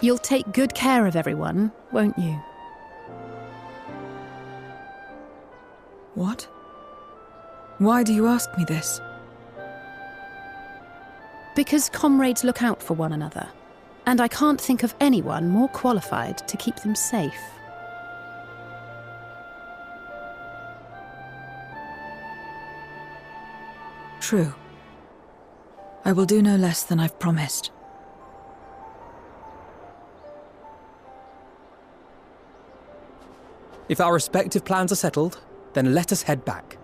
You'll take good care of everyone, won't you? What? Why do you ask me this? Because comrades look out for one another, and I can't think of anyone more qualified to keep them safe. True. I will do no less than I've promised. If our respective plans are settled, then let us head back.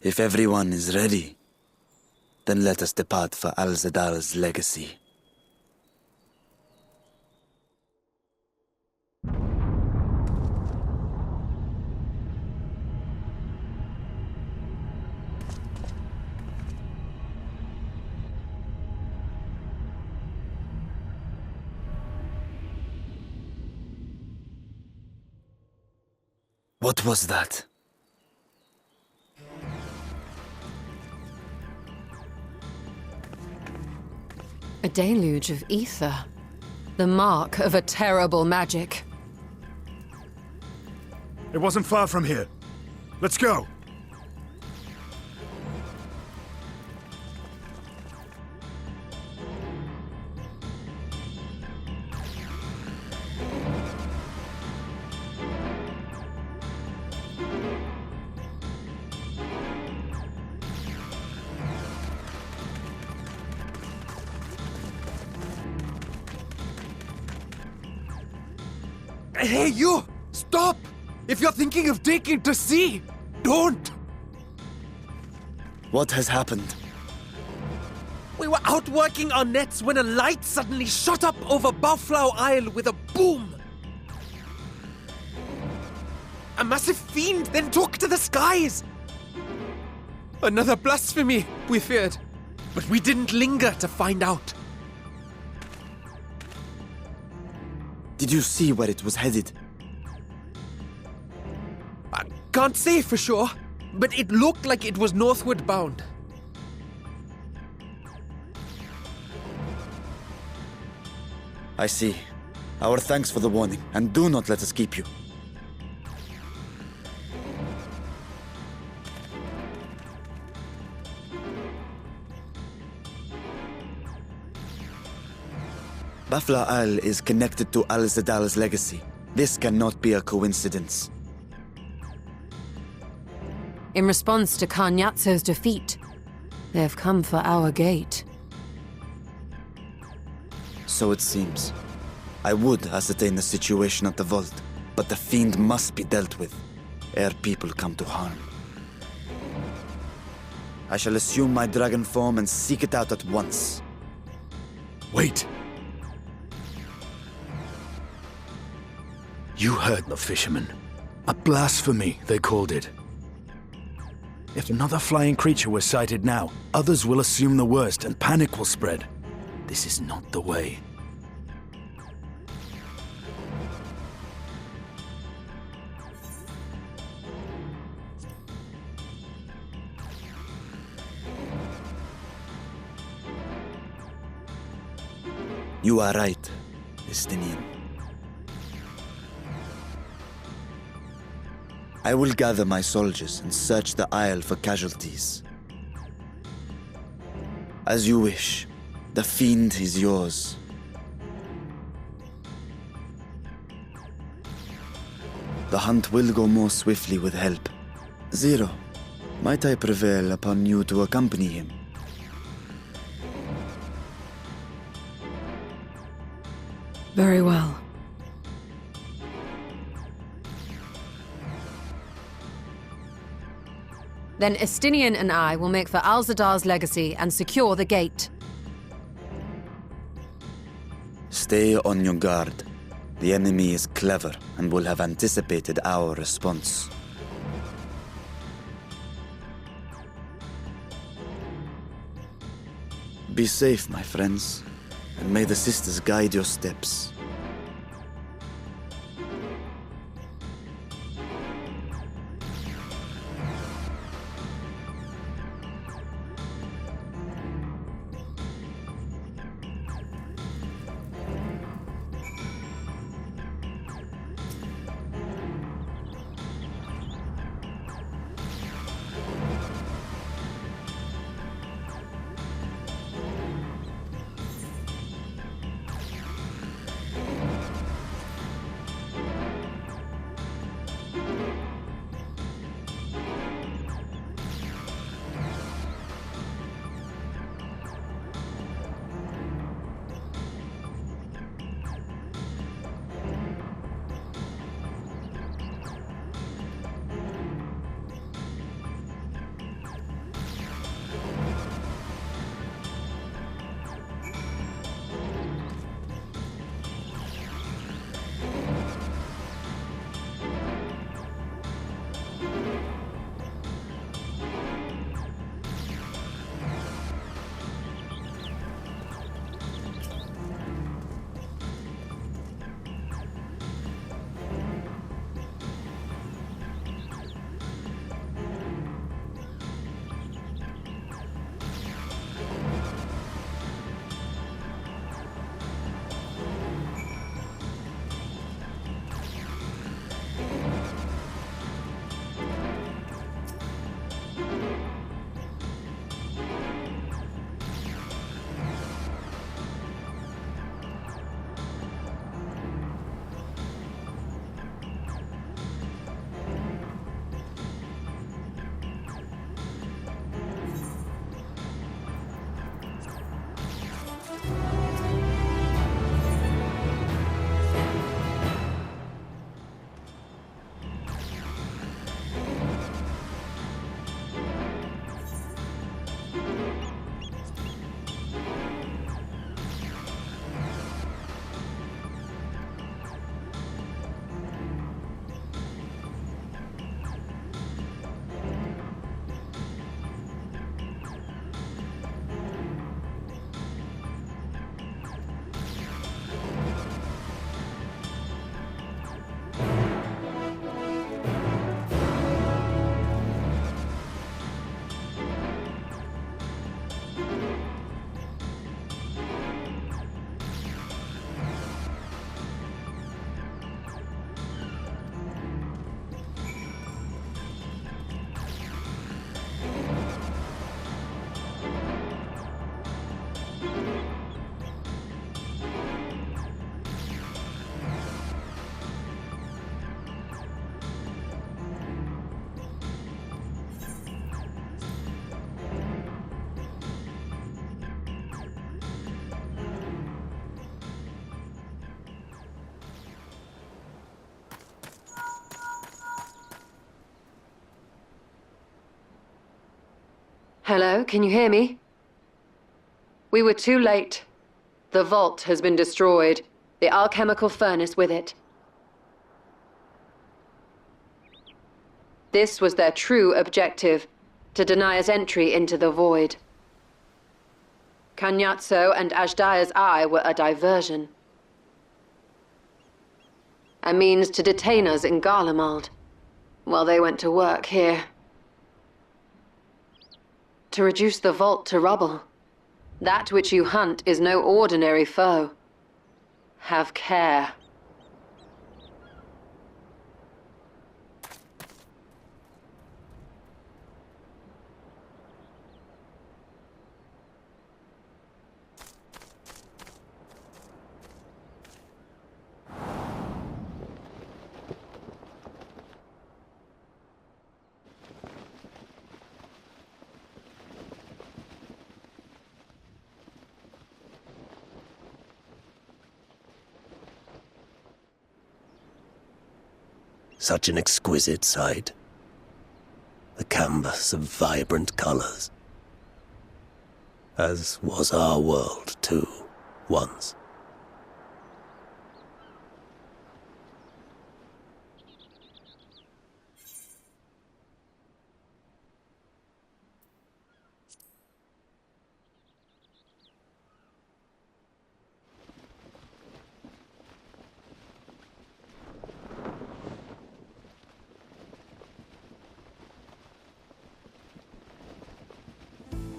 If everyone is ready, then let us depart for Al-Zadal's legacy. What was that? A deluge of ether. The mark of a terrible magic. It wasn't far from here. Let's go! Hey, you! Stop! If you're thinking of taking to sea, don't! What has happened? We were out working our nets when a light suddenly shot up over Bowflower Isle with a boom! A massive fiend then took to the skies! Another blasphemy, we feared. But we didn't linger to find out. Did you see where it was headed? I can't say for sure, but it looked like it was northward bound. I see. Our thanks for the warning, and do not let us keep you. Bafla Al is connected to Al-Zadal's legacy. This cannot be a coincidence. In response to Karnyatso's defeat, they have come for our gate. So it seems. I would ascertain the situation at the vault, but the fiend must be dealt with, ere people come to harm. I shall assume my dragon form and seek it out at once. Wait! You heard the fisherman. A blasphemy, they called it. If another flying creature was sighted now, others will assume the worst and panic will spread. This is not the way. You are right, Estinian. I will gather my soldiers and search the Isle for casualties. As you wish. The fiend is yours. The hunt will go more swiftly with help. Zero, might I prevail upon you to accompany him? Very well. Then Estinian and I will make for Al-Zadar's legacy and secure the gate. Stay on your guard. The enemy is clever and will have anticipated our response. Be safe, my friends, and may the sisters guide your steps. Hello, can you hear me? We were too late. The vault has been destroyed. The alchemical furnace with it. This was their true objective, to deny us entry into the void. Kanyatso and Ajdaya's eye were a diversion. A means to detain us in Garlemald, while they went to work here. To reduce the vault to rubble. That which you hunt is no ordinary foe. Have care. Such an exquisite sight. A canvas of vibrant colors. As was our world, too, once.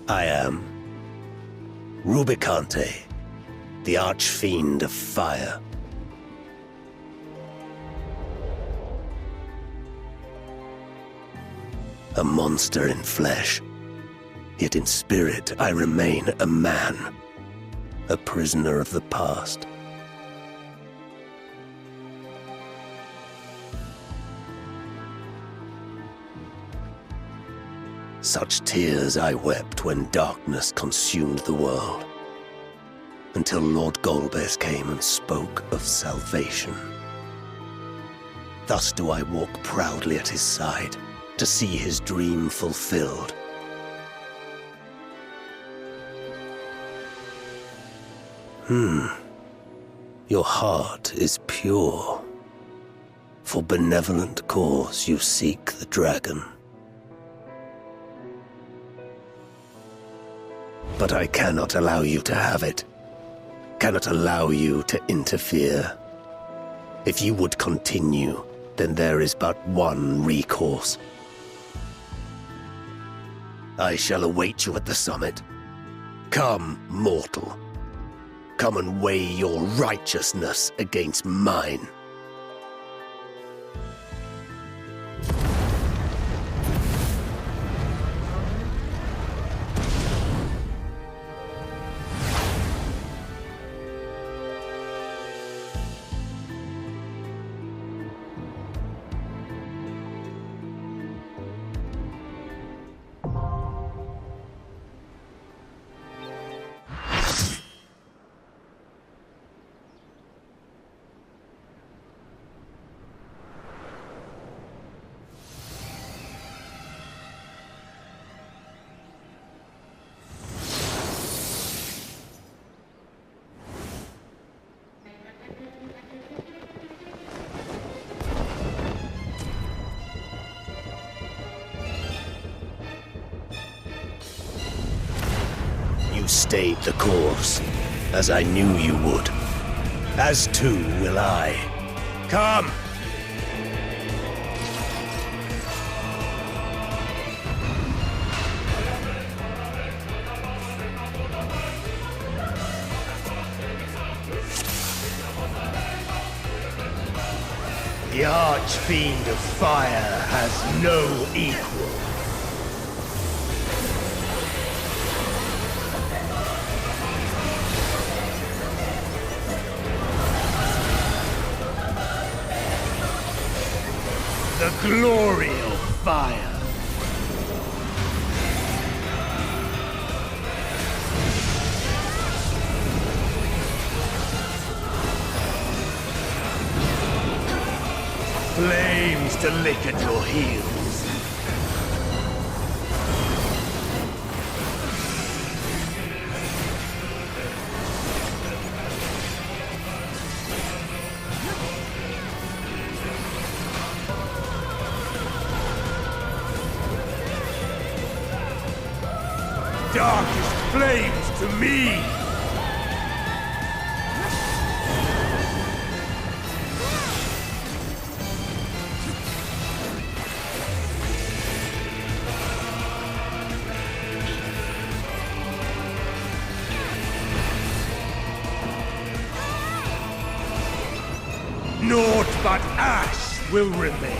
I am Rubicante, the Archfiend of Fire. A monster in flesh, yet in spirit I remain a man, a prisoner of the past. Such tears I wept when darkness consumed the world, until Lord Golbez came and spoke of salvation. Thus do I walk proudly at his side, to see his dream fulfilled. Your heart is pure. For benevolent cause you seek the dragon. But I cannot allow you to have it. Cannot allow you to interfere. If you would continue, then there is but one recourse. I shall await you at the summit. Come, mortal. Come and weigh your righteousness against mine. You stayed the course, as I knew you would. As too will I. Come! The Archfiend of Fire has no equal. The glory of fire. Flames to lick at your heels. darkest flames to me! Naught but ash will remain.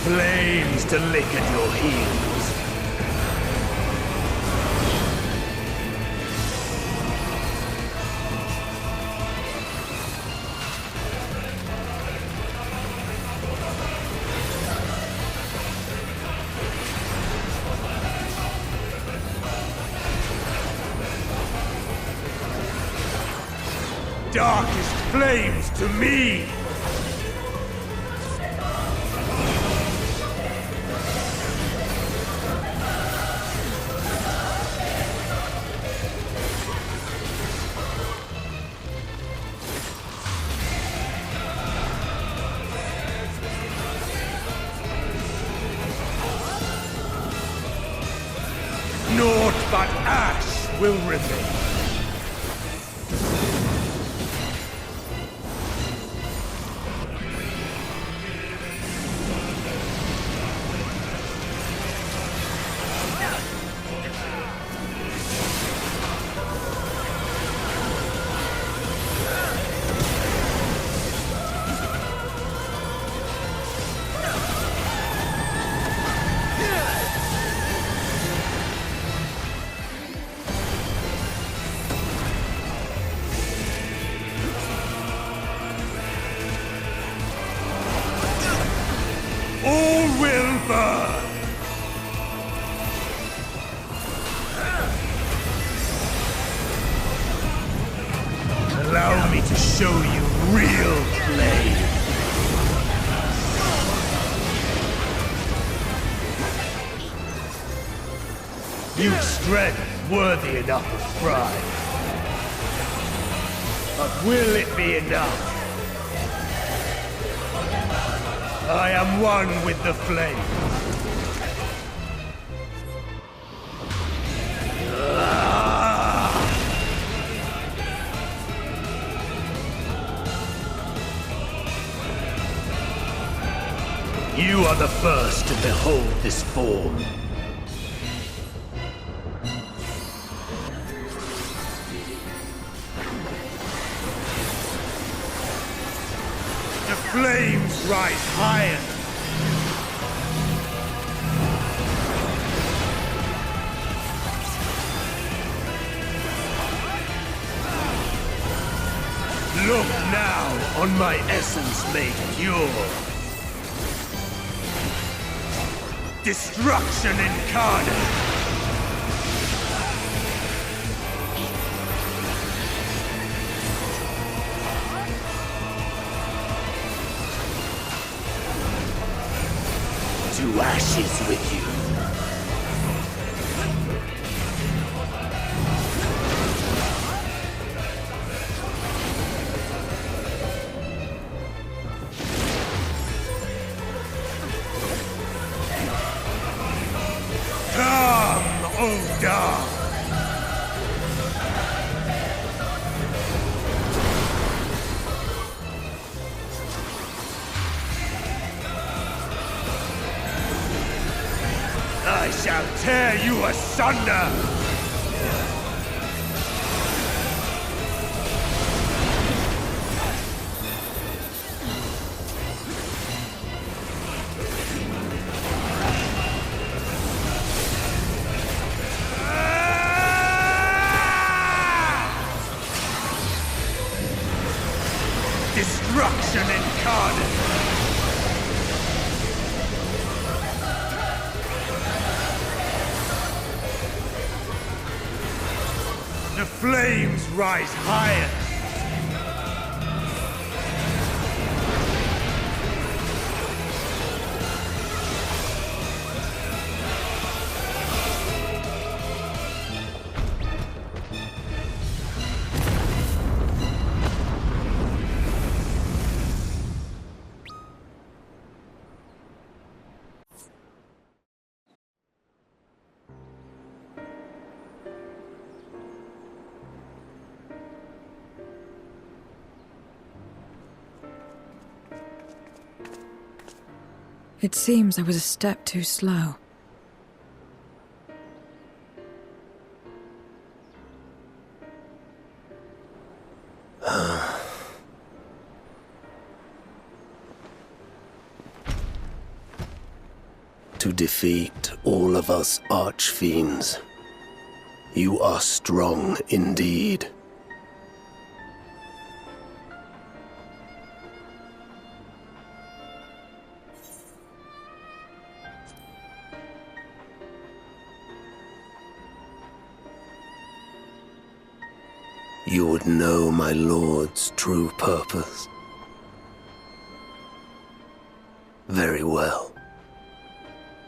Flames to lick at your heels. Darkest flames to me! Naught but ash will remain. All will burn! Allow me to show you real flame. You've strength worthy enough of pride. But will it be enough? I am one with the flame. You are the first to behold this form. The flames rise higher. Look now on my essence made pure. Destruction incarnate. To ashes with you. Come, O dark! shall tear you asunder! Destruction incarnate! The flames rise higher! It seems I was a step too slow. To defeat all of us archfiends, you are strong indeed. You would know my lord's true purpose. Very well.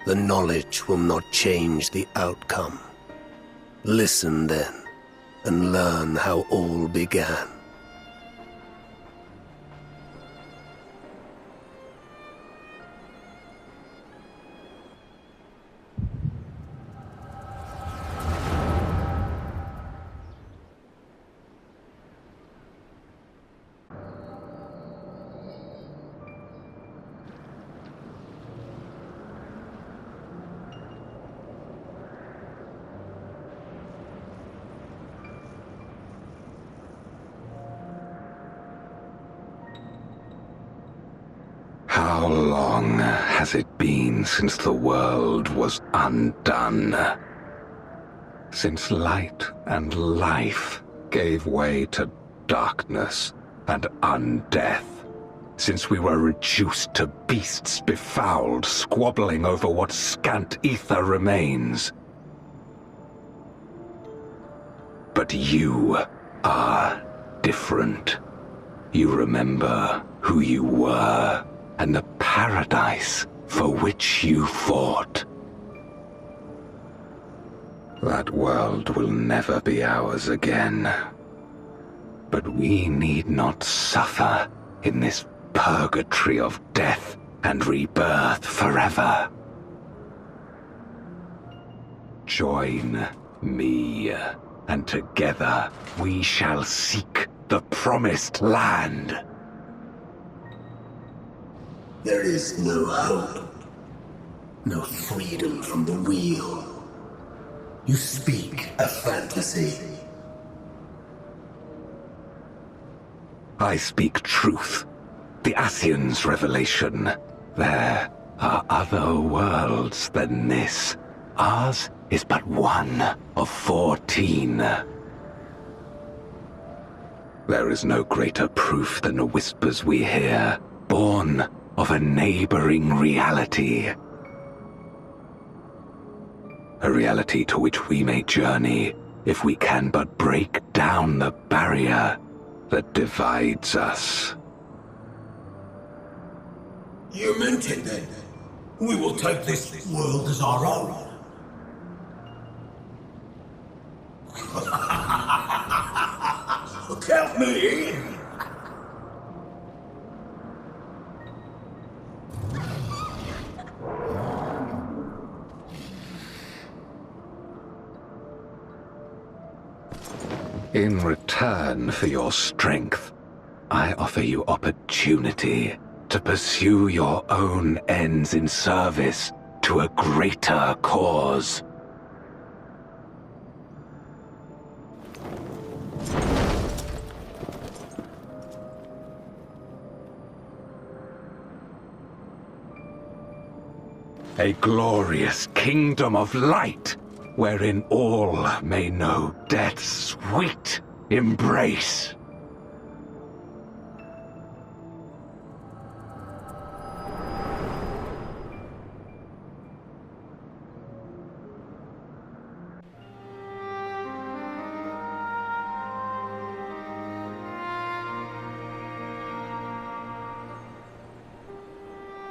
The knowledge will not change the outcome. Listen then, and learn how all began. How long has it been since the world was undone? Since light and life gave way to darkness and undeath? Since we were reduced to beasts befouled, squabbling over what scant ether remains? But you are different. You remember who you were, and the paradise for which you fought. That world will never be ours again. But we need not suffer in this purgatory of death and rebirth forever. Join me, and together we shall seek the promised land. There is no hope, no freedom from the wheel. You speak a fantasy. I speak truth, the Ascian's revelation. There are other worlds than this. Ours is but one of 14. There is no greater proof than the whispers we hear, born of a neighboring reality. A reality to which we may journey if we can but break down the barrier that divides us. You meant it then. We will take this world as our own. Count me in. In return for your strength, I offer you opportunity to pursue your own ends in service to a greater cause. A glorious kingdom of light, wherein all may know death's sweet embrace.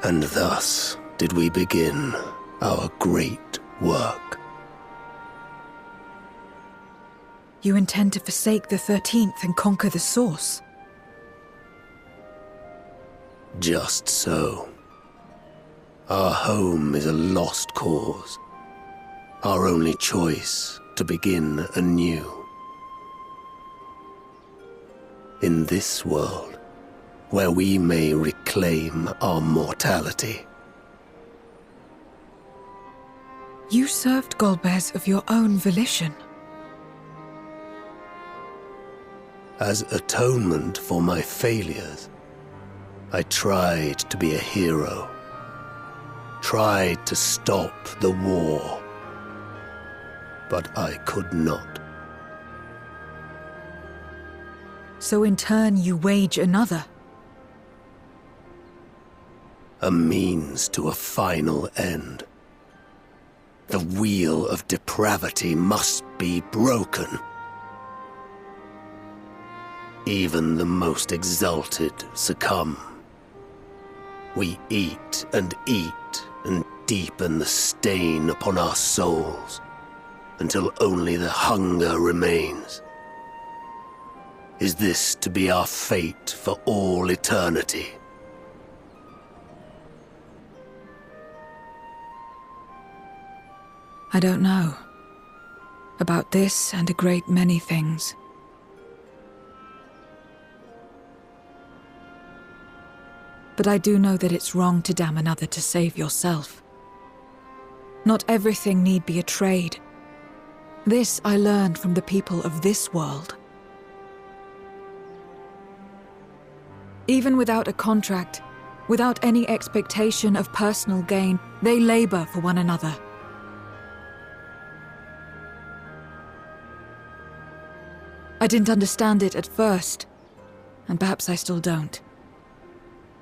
And thus did we begin our great work. You intend to forsake the 13th and conquer the Source? Just so. Our home is a lost cause. Our only choice to begin anew. In this world, where we may reclaim our mortality. You served Golbez of your own volition. As atonement for my failures, I tried to be a hero. Tried to stop the war. But I could not. So in turn you wage another? A means to a final end. The wheel of depravity must be broken. Even the most exalted succumb. We eat and deepen the stain upon our souls, until only the hunger remains. Is this to be our fate for all eternity? I don't know. About this and a great many things. But I do know that it's wrong to damn another to save yourself. Not everything need be a trade. This I learned from the people of this world. Even without a contract, without any expectation of personal gain, they labor for one another. I didn't understand it at first, and perhaps I still don't.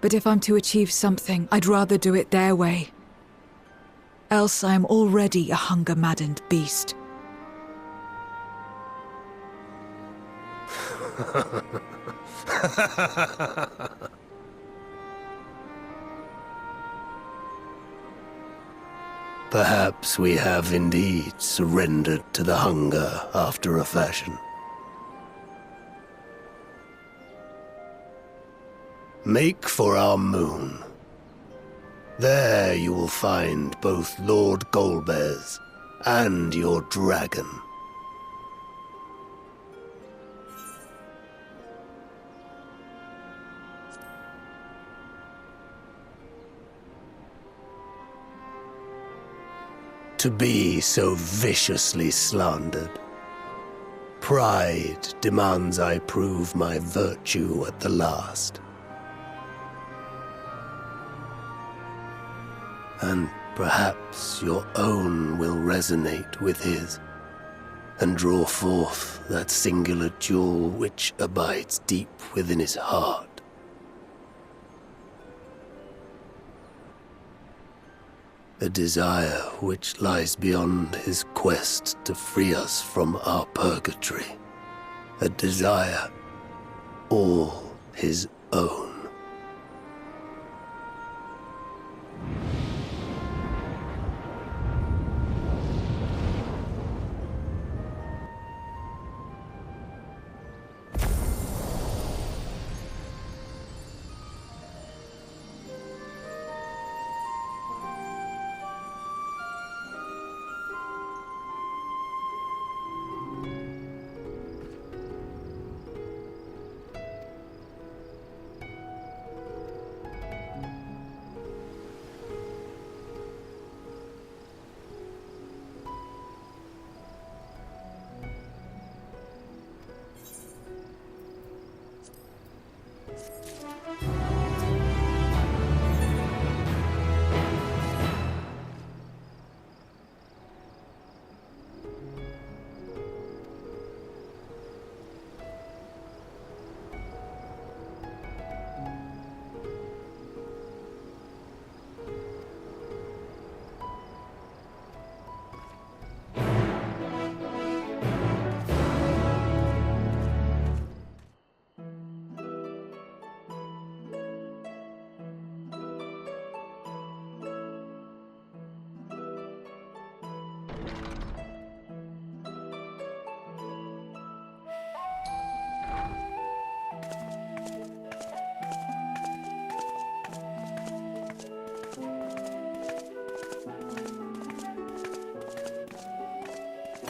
But if I'm to achieve something, I'd rather do it their way. Else I am already a hunger-maddened beast. Perhaps we have indeed surrendered to the hunger after a fashion. Make for our moon. There you will find both Lord Golbez and your dragon. To be so viciously slandered. Pride demands I prove my virtue at the last. And perhaps your own will resonate with his, and draw forth that singular jewel which abides deep within his heart. A desire which lies beyond his quest to free us from our purgatory. A desire all his own.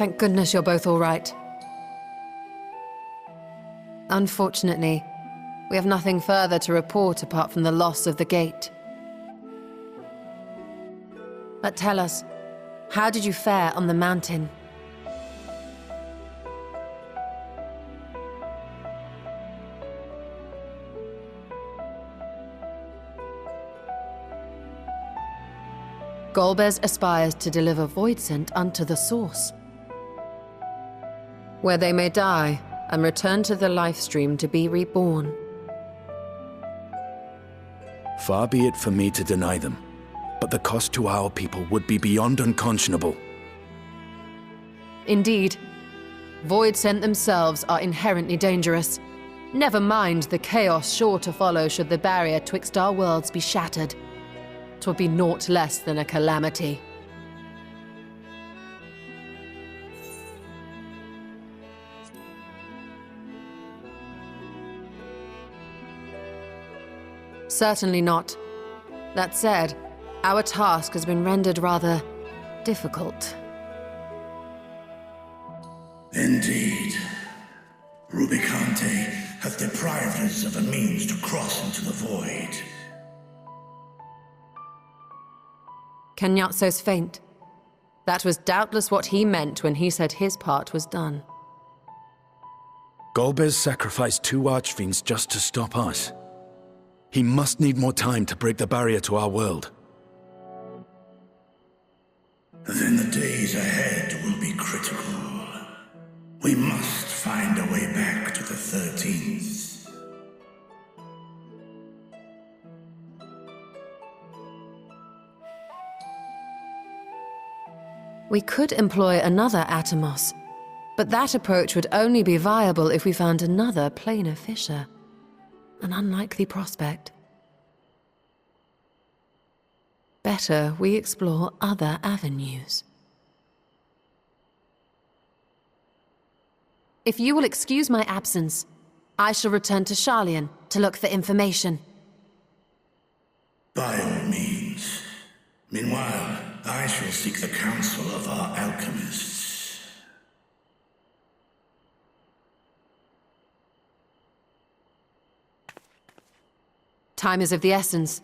Thank goodness you're both all right. Unfortunately, we have nothing further to report apart from the loss of the gate. But tell us, how did you fare on the mountain? Golbez aspires to deliver voidsent unto the source, where they may die and return to the life stream to be reborn. Far be it for me to deny them, but the cost to our people would be beyond unconscionable. Indeed, voidsent themselves are inherently dangerous. Never mind the chaos sure to follow should the barrier twixt our worlds be shattered. 'Twould be naught less than a calamity. Certainly not. That said, our task has been rendered rather difficult. Indeed. Rubicante hath deprived us of a means to cross into the void. Kenyatso's faint. That was doubtless what he meant when he said his part was done. Golbez sacrificed 2 archfiends just to stop us. He must need more time to break the barrier to our world. Then the days ahead will be critical. We must find a way back to the 13th. We could employ another Atomos, but that approach would only be viable if we found another planar fissure. An unlikely prospect. Better we explore other avenues. If you will excuse my absence, I shall return to Sharlayan to look for information. By all means. Meanwhile, I shall seek the counsel of our alchemists. Time is of the essence,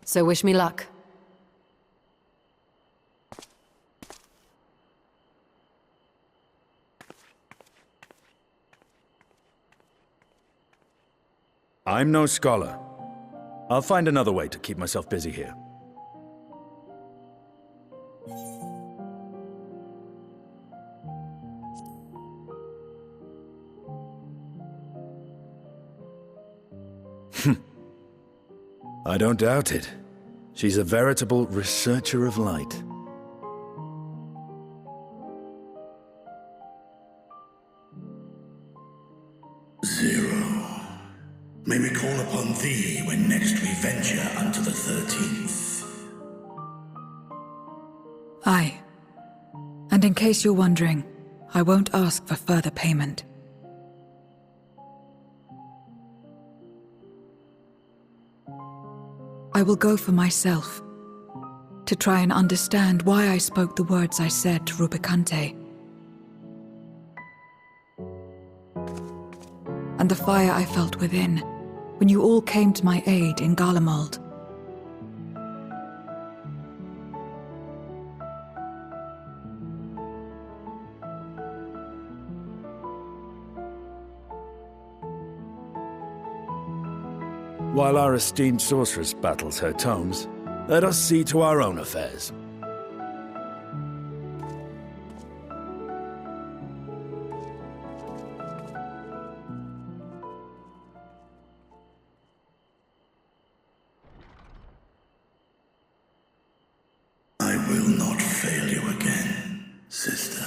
so wish me luck. I'm no scholar. I'll find another way to keep myself busy here. I don't doubt it. She's a veritable researcher of light. Zero. May we call upon thee when next we venture unto the 13th. Aye. And in case you're wondering, I won't ask for further payment. I will go for myself, to try and understand why I spoke the words I said to Rubicante. And the fire I felt within, when you all came to my aid in Garlemald. While our esteemed sorceress battles her tomes, let us see to our own affairs. I will not fail you again, sister.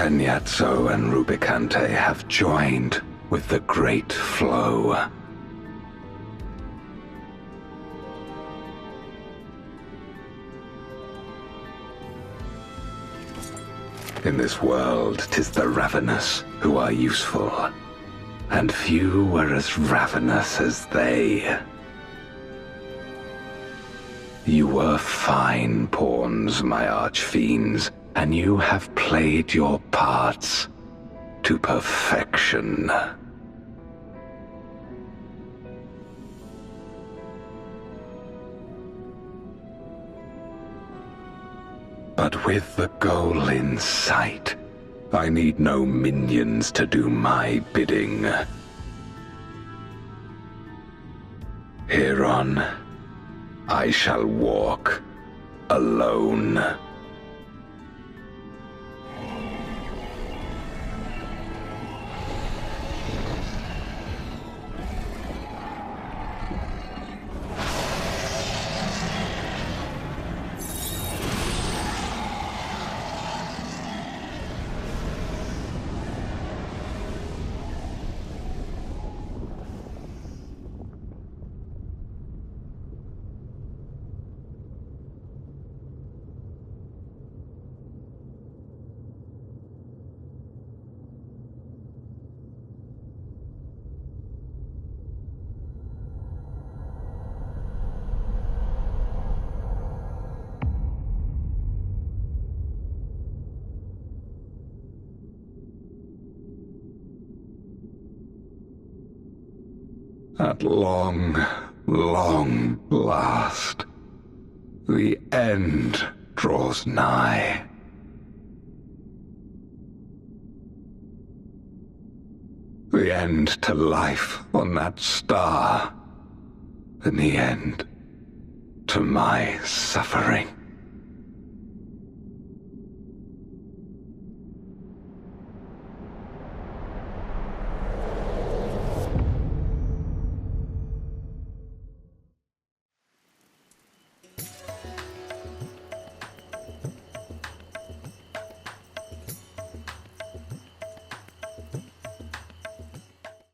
Kenyatso and Rubicante have joined with the Great Flow. In this world, 'tis the ravenous who are useful, and few were as ravenous as they. You were fine pawns, my archfiends, and you have played your parts to perfection. But with the goal in sight, I need no minions to do my bidding. Hereon, I shall walk alone. At long, long last, the end draws nigh. The end to life on that star, and the end to my suffering.